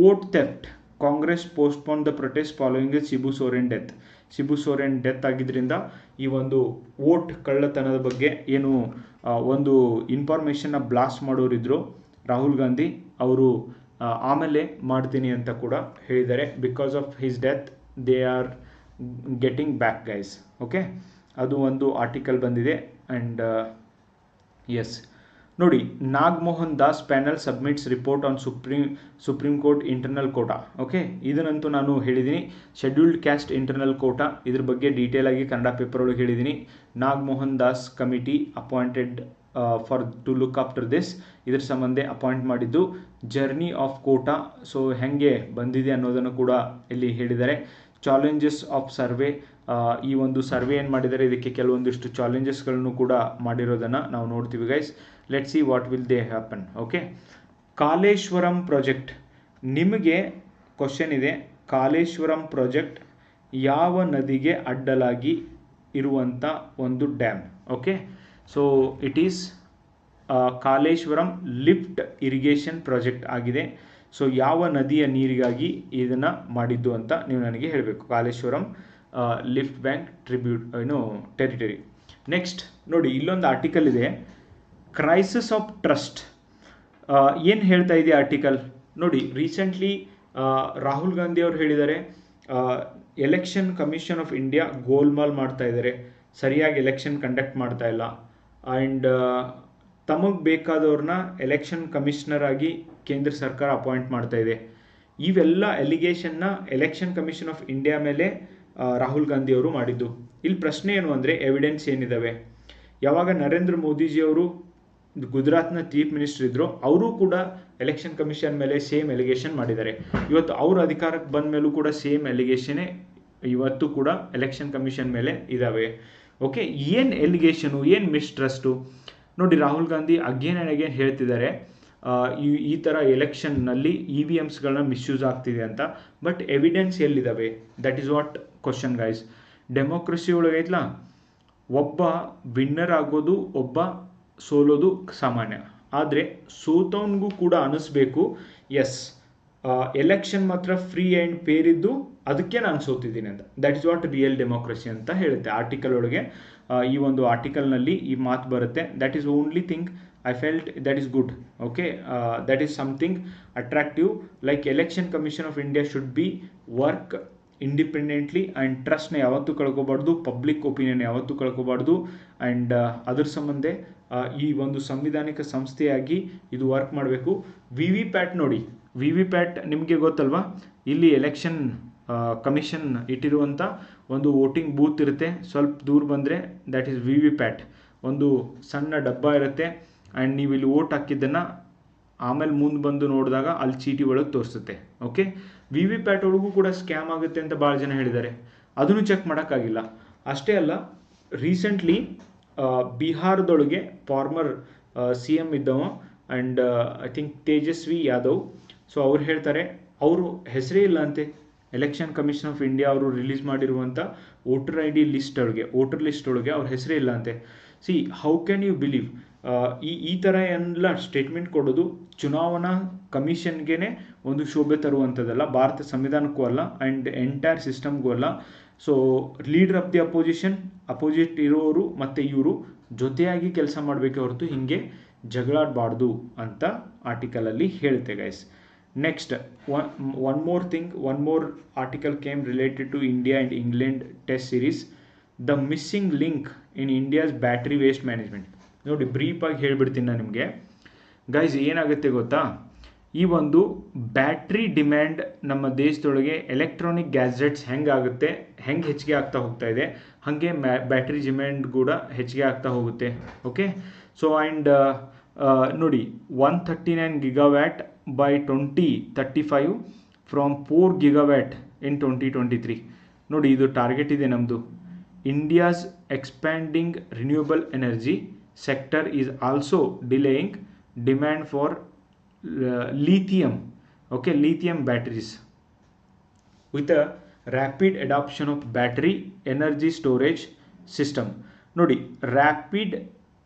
vote theft, Congress postpone the protest following Shibu Soren death. Shibu Soren death ಆಗಿದ್ದರಿಂದ ಈ ಒಂದು ವೋಟ್ ಕಳ್ಳತನದ ಬಗ್ಗೆ ಏನು ಒಂದು ಇನ್ಫಾರ್ಮೇಷನ್ನ ಬ್ಲಾಸ್ಟ್ ಮಾಡೋರಿದ್ರು ರಾಹುಲ್ ಗಾಂಧಿ ಅವರು, ಆಮೇಲೆ ಮಾಡ್ತೀನಿ ಅಂತ ಕೂಡ ಹೇಳಿದ್ದಾರೆ. Because of his death they are getting back guys, okay. ಅದು ಒಂದು ಆರ್ಟಿಕಲ್ ಬಂದಿದೆ. ಆ್ಯಂಡ್ ಎಸ್ ನೋಡಿ, Nagamohan Das panel submits report on supreme court internal quota, okay. ಇದನ್ನಂತೂ ನಾನು ಹೇಳಿದ್ದೀನಿ, ಶೆಡ್ಯೂಲ್ಡ್ ಕ್ಯಾಸ್ಟ್ ಇಂಟರ್ನಲ್ ಕೋಟಾ, ಇದ್ರ ಬಗ್ಗೆ ಡೀಟೇಲ್ ಆಗಿ ಕನ್ನಡ ಪೇಪರ್ ಒಳಗೆ ಹೇಳಿದ್ದೀನಿ. Nagamohan Das committee appointed for to look after this. ಇದ್ರ ಸಂಬಂಧ ಅಪಾಯಿಂಟ್ ಮಾಡಿದ್ದು. ಜರ್ನಿ ಆಫ್ ಕೋಟಾ, ಸೊ ಹೆಂಗೆ ಬಂದಿದೆ ಅನ್ನೋದನ್ನು ಕೂಡ ಇಲ್ಲಿ ಹೇಳಿದ್ದಾರೆ. ಚಾಲೆಂಜಸ್ ಆಫ್ ಸರ್ವೆ, ಈ ಒಂದು ಸರ್ವೆ ಏನು ಮಾಡಿದ್ದಾರೆ ಇದಕ್ಕೆ ಕೆಲವೊಂದಿಷ್ಟು ಚಾಲೆಂಜಸ್ಗಳನ್ನು ಕೂಡ ಮಾಡಿರೋದನ್ನು ನಾವು ನೋಡ್ತೀವಿ guys. Let's see what will they happen, okay. Kaleshwaram project, ನಿಮಗೆ ಕ್ವಶನ್ ಇದೆ, ಕಾಲೇಶ್ವರಂ ಪ್ರಾಜೆಕ್ಟ್ ಯಾವ ನದಿಗೆ ಅಡ್ಡಲಾಗಿ ಇರುವಂಥ ಒಂದು dam, okay. So it is Kaleshwaram lift irrigation project ಆಗಿದೆ. ಸೊ ಯಾವ ನದಿಯ ನೀರಿಗಾಗಿ ಇದನ್ನು ಮಾಡಿದ್ದು ಅಂತ ನೀವು ನನಗೆ ಹೇಳಬೇಕು. Kaleshwaram lift bank territory. Next ನೋಡಿ, ಇಲ್ಲೊಂದು ಆರ್ಟಿಕಲ್ ಇದೆ, ಕ್ರೈಸಿಸ್ ಆಫ್ ಟ್ರಸ್ಟ್. ಏನು ಹೇಳ್ತಾ ಇದೆ ಆರ್ಟಿಕಲ್ ನೋಡಿ. ರೀಸೆಂಟ್ಲಿ ರಾಹುಲ್ ಗಾಂಧಿ ಅವರು ಹೇಳಿದ್ದಾರೆ, ಎಲೆಕ್ಷನ್ ಕಮಿಷನ್ ಆಫ್ ಇಂಡಿಯಾ ಗೋಲ್ಮಾಲ್ ಮಾಡ್ತಾ ಇದ್ದಾರೆ, ಸರಿಯಾಗಿ ಎಲೆಕ್ಷನ್ ಕಂಡಕ್ಟ್ ಮಾಡ್ತಾ ಇಲ್ಲ. ಆ್ಯಂಡ್ ತಮಗೆ ಬೇಕಾದವ್ರನ್ನ ಎಲೆಕ್ಷನ್ ಕಮಿಷನರ್ ಆಗಿ ಕೇಂದ್ರ ಸರ್ಕಾರ ಅಪಾಯಿಂಟ್ ಮಾಡ್ತಾ ಇದೆ. ಇವೆಲ್ಲ ಎಲಿಗೇಷನ್ನ ಎಲೆಕ್ಷನ್ ಕಮಿಷನ್ ಆಫ್ ಇಂಡಿಯಾ ಮೇಲೆ ರಾಹುಲ್ ಗಾಂಧಿ ಅವರು ಮಾಡಿದ್ದು. ಇಲ್ಲಿ ಪ್ರಶ್ನೆ ಏನು ಅಂದರೆ, ಎವಿಡೆನ್ಸ್ ಏನಿದ್ದಾವೆ? ಯಾವಾಗ ನರೇಂದ್ರ ಮೋದಿಜಿಯವರು ಗುಜರಾತ್ನ ಚೀಫ್ ಮಿನಿಸ್ಟರ್ ಇದ್ದರು, ಅವರು ಕೂಡ ಎಲೆಕ್ಷನ್ ಕಮಿಷನ್ ಮೇಲೆ ಸೇಮ್ ಎಲಿಗೇಷನ್ ಮಾಡಿದ್ದಾರೆ. ಇವತ್ತು ಅವರು ಅಧಿಕಾರಕ್ಕೆ ಬಂದ ಮೇಲೂ ಕೂಡ ಸೇಮ್ ಎಲಿಗೇಷನ್ನೇ ಇವತ್ತು ಕೂಡ ಎಲೆಕ್ಷನ್ ಕಮಿಷನ್ ಮೇಲೆ ಇದ್ದಾವೆ, ಓಕೆ. ಏನು ಎಲಿಗೇಷನು, ಏನು ಮಿಸ್ಟ್ರಸ್ಟು ನೋಡಿ. Rahul Gandhi again and again ಹೇಳ್ತಿದ್ದಾರೆ, ಈ ಥರ ಎಲೆಕ್ಷನ್ನಲ್ಲಿ EVMಸ್ಗಳನ್ನ ಮಿಸ್ಯೂಸ್ ಆಗ್ತಿದೆ ಅಂತ. ಬಟ್ ಎವಿಡೆನ್ಸ್ ಎಲ್ಲಿದ್ದಾವೆ? That is what question guys. Democracy ಒಳಗೈತ್ಲ, ಒಬ್ಬ ವಿನ್ನರ್ ಆಗೋದು, ಒಬ್ಬ ಸೋಲೋದು ಸಾಮಾನ್ಯ. ಆದರೆ ಸೋತವನಿಗೂ ಕೂಡ ಅನಿಸ್ಬೇಕು, ಎಸ್ ಎಲೆಕ್ಷನ್ ಮಾತ್ರ ಫ್ರೀ ಆ್ಯಂಡ್ ಫೇರ್ ಇದ್ದು ಅದಕ್ಕೆ ನಾನು ಸೋತಿದ್ದೀನಿ ಅಂತ. That is what real democracy ಅಂತ ಹೇಳುತ್ತೆ ಆರ್ಟಿಕಲ್ ಒಳಗೆ. ಈ ಒಂದು ಆರ್ಟಿಕಲ್ನಲ್ಲಿ ಈ ಮಾತು ಬರುತ್ತೆ. That is only thing I felt that is good. Okay, that is something attractive. Like Election Commission of India should be work independently and ಟ್ರಸ್ಟ್ನ ಯಾವತ್ತೂ ಕಳ್ಕೊಬಾರ್ದು, ಪಬ್ಲಿಕ್ ಒಪಿನಿಯನ್ ಯಾವತ್ತೂ ಕಳ್ಕೊಬಾರ್ದು. ಆ್ಯಂಡ್ ಅದ್ರ ಸಂಬಂಧ ಈ ಒಂದು ಸಂವಿಧಾನಿಕ ಸಂಸ್ಥೆಯಾಗಿ ಇದು ವರ್ಕ್ ಮಾಡಬೇಕು. ವಿ ವಿ ಪ್ಯಾಟ್ ನೋಡಿ, ವಿ ವಿ ಪ್ಯಾಟ್ ನಿಮಗೆ ಗೊತ್ತಲ್ವಾ, ಇಲ್ಲಿ ಎಲೆಕ್ಷನ್ ಕಮಿಷನ್ ಇಟ್ಟಿರುವಂಥ ಒಂದು ವೋಟಿಂಗ್ ಬೂತ್ ಇರುತ್ತೆ. ಸ್ವಲ್ಪ ದೂರ ಬಂದರೆ that is VVPAT. ಒಂದು ಸಣ್ಣ ಡಬ್ಬ ಇರುತ್ತೆ ಆ್ಯಂಡ್ ನೀವು ಇಲ್ಲಿ ವೋಟ್ ಹಾಕಿದ್ದನ್ನು ಆಮೇಲೆ ಮುಂದೆ ಬಂದು ನೋಡಿದಾಗ ಅಲ್ಲಿ ಚೀಟಿ ಒಳಗೆ ತೋರಿಸುತ್ತೆ. ಓಕೆ, ವಿ ವಿ ಪ್ಯಾಟ್ ಒಳಗೂ ಕೂಡ ಸ್ಕ್ಯಾಮ್ ಆಗುತ್ತೆ ಅಂತ ಭಾಳ ಜನ ಹೇಳಿದ್ದಾರೆ. ಅದನ್ನು ಚೆಕ್ ಮಾಡೋಕ್ಕಾಗಿಲ್ಲ. ಅಷ್ಟೇ ಅಲ್ಲ, ರೀಸೆಂಟ್ಲಿ ಬಿಹಾರದೊಳಗೆ ಫಾರ್ಮರ್ ಸಿ ಎಮ್ ಇದ್ದವ and I think Tejashwi Yadav. So ಅವ್ರು ಹೇಳ್ತಾರೆ ಅವರು ಹೆಸರೇ ಇಲ್ಲ ಅಂತೆ ಎಲೆಕ್ಷನ್ ಕಮಿಷನ್ ಆಫ್ ಇಂಡಿಯಾ ಅವರು ರಿಲೀಸ್ ಮಾಡಿರುವಂಥ ವೋಟರ್ ಐ ಡಿ ಲಿಸ್ಟ್ ಒಳಗೆ ಅವ್ರ ಹೆಸರೇ ಇಲ್ಲ ಅಂತೆ. See, how can you believe? ಈ ಥರ ಎಲ್ಲ ಸ್ಟೇಟ್ಮೆಂಟ್ ಕೊಡೋದು ಚುನಾವಣಾ ಕಮಿಷನ್ಗೆ ಒಂದು ಶೋಭೆ ತರುವಂಥದ್ದಲ್ಲ, ಭಾರತ ಸಂವಿಧಾನಕ್ಕೂ ಅಲ್ಲ ಆ್ಯಂಡ್ ಎಂಟೈರ್ ಸಿಸ್ಟಮ್ಗೂ ಅಲ್ಲ. So leader of the opposite ಇರೋರು ಮತ್ತು ಇವರು ಜೊತೆಯಾಗಿ ಕೆಲಸ ಮಾಡಬೇಕೆ ಹೊರತು ಹೀಗೆ ಜಗಳಾಡಬಾರ್ದು ಅಂತ ಆರ್ಟಿಕಲಲ್ಲಿ ಹೇಳುತ್ತೆ guys. Next, one more article came related to India and England test series. The missing link in India's battery waste management. ನೋಡಿ, ಬ್ರೀಫಾಗಿ ಹೇಳ್ಬಿಡ್ತೀನಿ ನಾನು ನಿಮಗೆ ಗೈಸ್. ಏನಾಗುತ್ತೆ ಗೊತ್ತಾ, ಈ ಒಂದು ಬ್ಯಾಟ್ರಿ ಡಿಮ್ಯಾಂಡ್ ನಮ್ಮ ದೇಶದೊಳಗೆ ಎಲೆಕ್ಟ್ರಾನಿಕ್ ಗ್ಯಾಜೆಟ್ಸ್ ಹೆಂಗೆ ಹೆಚ್ಚಿಗೆ ಆಗ್ತಾ ಹೋಗ್ತಾ ಇದೆ, ಹಾಗೆ ಬ್ಯಾಟ್ರಿ ಡಿಮ್ಯಾಂಡ್ ಕೂಡ ಹೆಚ್ಚಿಗೆ ಆಗ್ತಾ ಹೋಗುತ್ತೆ. ಓಕೆ, ಸೊ ಆ್ಯಂಡ್ ನೋಡಿ 139 gigawatt by 2035 from 4 gigawatt in 2023. ನೋಡಿ, ಇದು ಟಾರ್ಗೆಟ್ ಇದೆ ನಮ್ಮದು. India's expanding renewable energy sector is also delaying demand for lithium batteries with a rapid adoption of battery energy storage system. ನೋಡಿ, rapid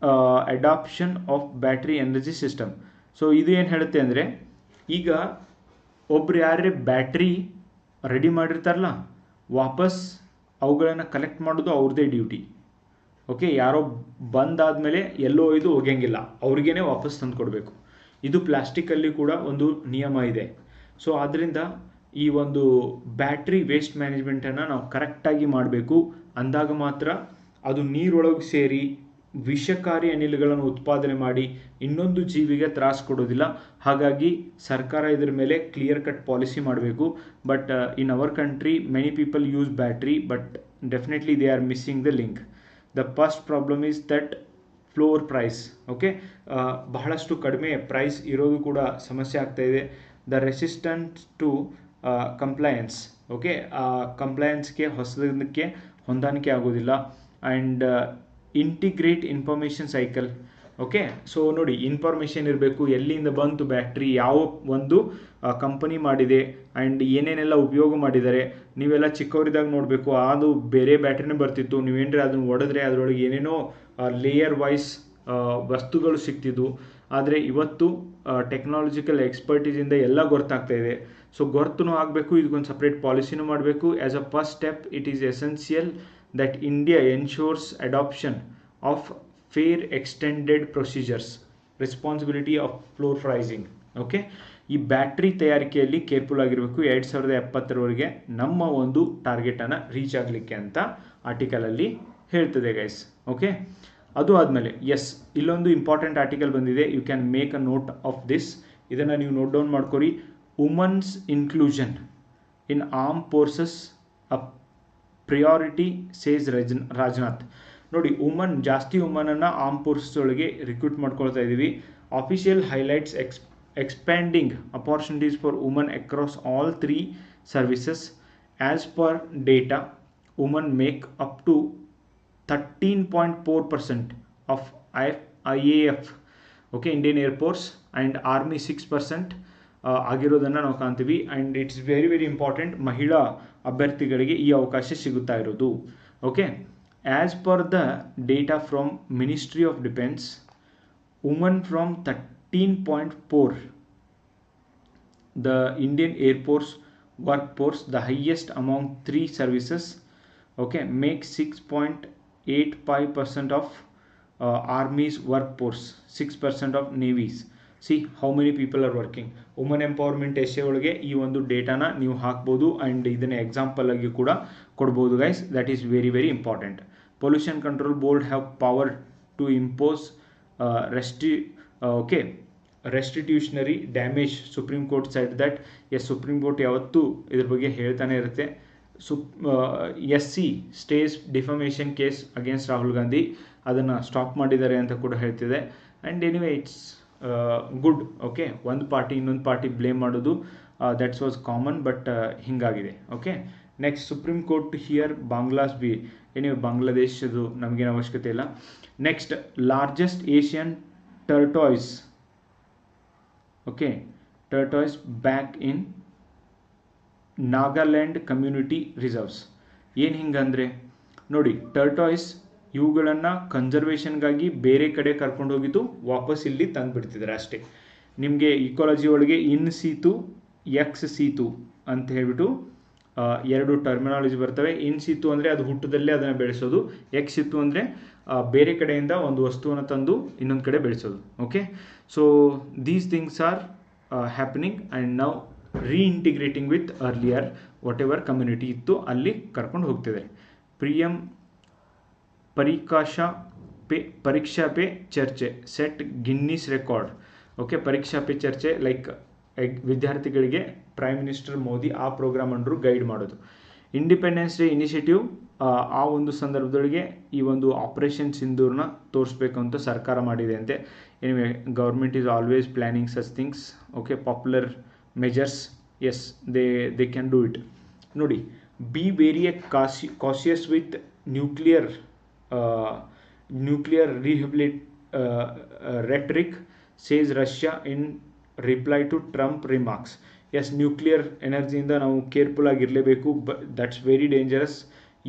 adoption of battery energy system. So ಇದು ಏನು ಹೇಳುತ್ತೆ ಅಂದರೆ, ಈಗ ಒಬ್ರು ಯಾರೇ ಬ್ಯಾಟ್ರಿ ರೆಡಿ ಮಾಡಿರ್ತಾರಲ್ಲ, ವಾಪಸ್ ಅವುಗಳನ್ನು ಕಲೆಕ್ಟ್ ಮಾಡೋದು ಅವ್ರದ್ದೇ ಡ್ಯೂಟಿ. ಓಕೆ, ಯಾರೋ ಬಂದಾದಮೇಲೆ ಎಲ್ಲೋ ಇದು ಒಗೆಯಂಗಿಲ್ಲ, ಅವ್ರಿಗೇ ವಾಪಸ್ ತಂದು ಕೊಡಬೇಕು. ಇದು ಪ್ಲಾಸ್ಟಿಕ್ಕಲ್ಲಿ ಕೂಡ ಒಂದು ನಿಯಮ ಇದೆ. ಸೊ ಆದ್ದರಿಂದ ಈ ಒಂದು ಬ್ಯಾಟ್ರಿ ವೇಸ್ಟ್ ಮ್ಯಾನೇಜ್ಮೆಂಟನ್ನು ನಾವು ಕರೆಕ್ಟಾಗಿ ಮಾಡಬೇಕು. ಅಂದಾಗ ಮಾತ್ರ ಅದು ನೀರೊಳಗೆ ಸೇರಿ ವಿಷಕಾರಿ ಅನಿಲಗಳನ್ನು ಉತ್ಪಾದನೆ ಮಾಡಿ ಇನ್ನೊಂದು ಜೀವಿಗೆ ತ್ರಾಸ ಕೊಡೋದಿಲ್ಲ. ಹಾಗಾಗಿ ಸರ್ಕಾರ ಇದರ ಮೇಲೆ ಕ್ಲಿಯರ್ ಕಟ್ ಪಾಲಿಸಿ ಮಾಡಬೇಕು. But in our country many people use battery, but definitely they are missing the link. The first problem is that floor price. Okay, ಬಹಳಷ್ಟು ಕಡಿಮೆ ಪ್ರೈಸ್ ಇರೋದು ಕೂಡ ಸಮಸ್ಯೆ ಆಗ್ತಾ ಇದೆ. The resistance to compliance. Okay, ಕಂಪ್ಲಯನ್ಸ್ಗೆ ಹೊಸದಕ್ಕೆ ಹೊಂದಾಣಿಕೆ ಆಗೋದಿಲ್ಲ. And integrate information cycle. Okay, so ನೋಡಿ, ಇನ್ಫಾರ್ಮೇಷನ್ ಇರಬೇಕು, ಎಲ್ಲಿಂದ ಬಂತು ಬ್ಯಾಟ್ರಿ, ಯಾವ ಒಂದು ಕಂಪನಿ ಮಾಡಿದೆ ಆ್ಯಂಡ್ ಏನೇನೆಲ್ಲ ಉಪಯೋಗ ಮಾಡಿದ್ದಾರೆ. ನೀವೆಲ್ಲ ಚಿಕ್ಕವರಿದ್ದಾಗ ನೋಡಬೇಕು, ಅದು ಬೇರೆ ಬ್ಯಾಟ್ರಿನೇ ಬರ್ತಿತ್ತು, ನೀವೇನ್ರಿ ಅದನ್ನು ಒಡೆದ್ರೆ ಅದರೊಳಗೆ ಏನೇನೋ ಲೇಯರ್ ವೈಸ್ ವಸ್ತುಗಳು ಸಿಗ್ತಿದ್ವು. ಆದರೆ ಇವತ್ತು ಟೆಕ್ನಾಲಜಿಕಲ್ ಎಕ್ಸ್ಪರ್ಟೀಸಿಂದ ಎಲ್ಲ ಗೊತ್ತಾಗ್ತಾ ಇದೆ. ಸೊ ಗೊತ್ತೂ ಆಗಬೇಕು, ಇದಕ್ಕೊಂದು ಸಪ್ರೇಟ್ ಪಾಲಿಸಿನೂ ಮಾಡಬೇಕು. As a first step it is essential that India ensures adoption of fair extended procedures, responsibility of floor pricing. Okay, ಈ ಬ್ಯಾಟ್ರಿ ತಯಾರಿಕೆಯಲ್ಲಿ ಕೇರ್ಫುಲ್ ಆಗಿರಬೇಕು. 2070 ನಮ್ಮ ಒಂದು ಟಾರ್ಗೆಟನ್ನು ರೀಚ್ ಆಗಲಿಕ್ಕೆ ಅಂತ ಆರ್ಟಿಕಲಲ್ಲಿ ಹೇಳ್ತದೆ ಗೈಸ್. ಓಕೆ, ಅದು ಆದಮೇಲೆ ಇಲ್ಲೊಂದು ಇಂಪಾರ್ಟೆಂಟ್ ಆರ್ಟಿಕಲ್ ಬಂದಿದೆ. You can make a note of this. ಇದನ್ನು ನೀವು ನೋಟ್ ಡೌನ್ ಮಾಡ್ಕೊರಿ. Women's inclusion in arm forces up priority says Rajnath. ನೋಡಿ, ಜಾಸ್ತಿ ವುಮನನ್ನು ಆರ್ಮ್ ಫೋರ್ಸಸ್ ಒಳಗೆ ರಿಕ್ರೂಟ್ ಮಾಡ್ಕೊಳ್ತಾ ಇದ್ದೀವಿ. Official highlights expanding opportunities for women across all three services. As per data, women make up to 13.4% of IAF, okay, Indian Air Force, and Army 6% ಆಗಿರೋದನ್ನು ನಾವು ಕಾಣ್ತೀವಿ. And it's very very important, ಮಹಿಳಾ ಅಭ್ಯರ್ಥಿಗಳಿಗೆ ಈ ಅವಕಾಶ ಸಿಗುತ್ತಾ ಇರೋದು. Okay, as per the data from ministry of defence, woman from 13.4, the Indian Air Force workforce, the highest among three services, okay, make 6.85% of army's work force, 6% of navy's. See how many people are working. Women empowerment essay ಒಳಗೆ ಈ ಒಂದು ಡೇಟಾನ ನೀವು ಹಾಕ್ಬೋದು ಆ್ಯಂಡ್ ಇದನ್ನು ಎಕ್ಸಾಂಪಲ್ ಆಗಿ ಕೂಡ ಕೊಡ್ಬೋದು guys. That is very very important. Pollution control board have power to impose restitutionary damage. Supreme court side that. Yes, supreme court ಯಾವತ್ತೂ ಇದ್ರ ಬಗ್ಗೆ ಹೇಳ್ತಾನೆ ಇರುತ್ತೆ. SC ಸ್ಟೇಸ್ defamation case against Rahul Gandhi, ಅದನ್ನು ಸ್ಟಾಪ್ ಮಾಡಿದ್ದಾರೆ ಅಂತ ಕೂಡ ಹೇಳ್ತಿದೆ. And anyway it's good. Okay, ಒಂದು ಪಾರ್ಟಿ ಇನ್ನೊಂದು ಪಾರ್ಟಿ ಬ್ಲೇಮ್ ಮಾಡೋದು ದಟ್ಸ್ ವಾಸ್ ಕಾಮನ್, ಬಟ್ ಹಿಂಗಾಗಿದೆ. Okay, next supreme court hear ಬಾಂಗ್ಲಾಸ್ ಬಿ. ಎನಿವೆ ಬಾಂಗ್ಲಾದೇಶದು ನಮಗೇನು ಅವಶ್ಯಕತೆ ಇಲ್ಲ. Next largest Asian tortoise. Okay, tortoise back in Nagaland community reserves. ಏನು ಹಿಂಗಂದರೆ ನೋಡಿ, ಟರ್ಟಾಯ್ಸ್ ಇವುಗಳನ್ನು ಕನ್ಸರ್ವೇಷನ್ಗಾಗಿ ಬೇರೆ ಕಡೆ ಕರ್ಕೊಂಡು ಹೋಗಿದ್ದು ವಾಪಸ್ ಇಲ್ಲಿ ತಂದು ಬಿಡ್ತಿದ್ದಾರೆ ಅಷ್ಟೇ. ನಿಮಗೆ ಇಕಾಲಜಿ ಒಳಗೆ ಇನ್ ಸೀತು ಎಕ್ಸ್ ಸೀತು ಅಂತ ಹೇಳ್ಬಿಟ್ಟು ಎರಡು ಟರ್ಮಿನಾಲಜಿ ಬರ್ತವೆ. ಇನ್ ಸೀತು ಅಂದರೆ ಅದು ಹುಟ್ಟದಲ್ಲೇ ಅದನ್ನು ಬೆಳೆಸೋದು, ಎಕ್ಸ್ ಸೀತು ಅಂದರೆ ಬೇರೆ ಕಡೆಯಿಂದ ಒಂದು ವಸ್ತುವನ್ನು ತಂದು ಇನ್ನೊಂದು ಕಡೆ ಬೆಳೆಸೋದು. Okay, so these things are happening and ನಾವು reintegrating with earlier whatever community ಇತ್ತು ಅಲ್ಲಿ ಕರ್ಕೊಂಡು ಹೋಗ್ತಿದ್ದಾರೆ. Pariksha Pe Charcha set Guinness record. Okay, Pariksha Pe Charcha like ವಿದ್ಯಾರ್ಥಿಗಳಿಗೆ ಪ್ರೈಮ್ ಮಿನಿಸ್ಟರ್ ಮೋದಿ ಆ ಪ್ರೋಗ್ರಾಮ್ ಅಂಡರು ಗೈಡ್ ಮಾಡೋದು. ಇಂಡಿಪೆಂಡೆನ್ಸ್ ಡೇ ಇನಿಷಿಯೇಟಿವ್, ಆ ಒಂದು ಸಂದರ್ಭದೊಳಗೆ ಈ ಒಂದು ಆಪರೇಷನ್ ಸಿಂಧೂರ್ನ ತೋರಿಸ್ಬೇಕು ಅಂತ ಸರ್ಕಾರ ಮಾಡಿದೆ ಅಂತೆ. Anyway government is always planning such things. Okay, popular measures, yes they can do it. ನೋಡಿ, be very cautious with nuclear rhetoric says Russia in reply to Trump remarks. Yes, nuclear ಎನರ್ಜಿಯಿಂದ ನಾವು ಕೇರ್ಫುಲ್ ಆಗಿರಲೇಬೇಕು. That's very dangerous.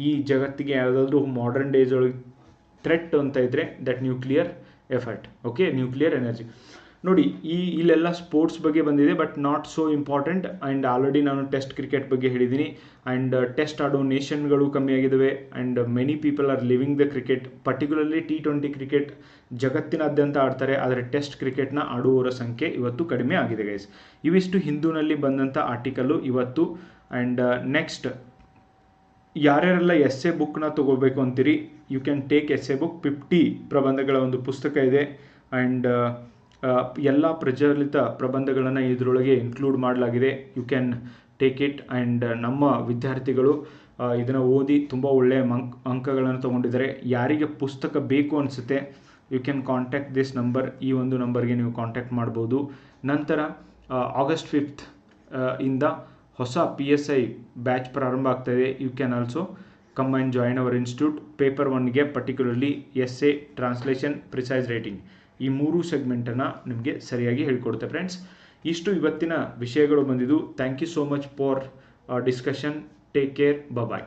ಈ ಜಗತ್ತಿಗೆ ಯಾವುದಾದ್ರೂ ಮಾಡರ್ನ್ ಡೇಸ್ ಒಳಗೆ ಥ್ರೆಟ್ ಅಂತ ಇದ್ದರೆ that nuclear effort. Okay, nuclear energy. ನೋಡಿ, ಇಲ್ಲೆಲ್ಲ ಸ್ಪೋರ್ಟ್ಸ್ ಬಗ್ಗೆ ಬಂದಿದೆ, but not so important. And already ನಾನು ಟೆಸ್ಟ್ ಕ್ರಿಕೆಟ್ ಬಗ್ಗೆ ಹೇಳಿದ್ದೀನಿ. ಆ್ಯಂಡ್ ಟೆಸ್ಟ್ ಆಡೋ ನೇಷನ್ಗಳು ಕಮ್ಮಿ ಆಗಿದ್ದಾವೆ. And many people are living the cricket. Particularly T20 cricket ಜಗತ್ತಿನಾದ್ಯಂತ ಆಡ್ತಾರೆ, ಆದರೆ ಟೆಸ್ಟ್ ಕ್ರಿಕೆಟ್ನ ಆಡುವವರ ಸಂಖ್ಯೆ ಇವತ್ತು ಕಡಿಮೆ ಆಗಿದೆ ಗೈಸ್. ಇವಿಷ್ಟು ಹಿಂದೂನಲ್ಲಿ ಬಂದಂಥ ಆರ್ಟಿಕಲ್ಲು ಇವತ್ತು. ಆ್ಯಂಡ್ ನೆಕ್ಸ್ಟ್, ಯಾರ್ಯಾರೆಲ್ಲ ಎಸ್ಸೆ ಬುಕ್ನ ತೊಗೋಬೇಕು ಅಂತೀರಿ, you can take essay book. 50 ಪ್ರಬಂಧಗಳ ಒಂದು ಪುಸ್ತಕ ಇದೆ. ಆ್ಯಂಡ್ ಎಲ್ಲ ಪ್ರಚಲಿತ ಪ್ರಬಂಧಗಳನ್ನು ಇದರೊಳಗೆ ಇನ್ಕ್ಲೂಡ್ ಮಾಡಲಾಗಿದೆ. You can take it. And ನಮ್ಮ ವಿದ್ಯಾರ್ಥಿಗಳು ಇದನ್ನು ಓದಿ ತುಂಬ ಒಳ್ಳೆಯ ಅಂಕಗಳನ್ನು ತೊಗೊಂಡಿದ್ದಾರೆ. ಯಾರಿಗೆ ಪುಸ್ತಕ ಬೇಕು ಅನಿಸುತ್ತೆ, you can contact this number. ಈ ಒಂದು ನಂಬರ್ಗೆ ನೀವು ಕಾಂಟ್ಯಾಕ್ಟ್ ಮಾಡ್ಬೋದು. ನಂತರ August 5th ಇಂದ ಹೊಸ PSI ಬ್ಯಾಚ್ ಪ್ರಾರಂಭ ಆಗ್ತಾಯಿದೆ. You can also come and join our institute. Paper 1ಗೆ particularly essay, translation, precise writing, ಈ 3 ಸೆಗ್ಮೆಂಟನ್ನು ನಿಮಗೆ ಸರಿಯಾಗಿ ಹೇಳ್ಕೊಡುತ್ತೆ ಫ್ರೆಂಡ್ಸ್. ಇಷ್ಟು ಇವತ್ತಿನ ವಿಷಯಗಳು ಬಂದಿದ್ದು. Thank you so much for discussion. Take care. Bye.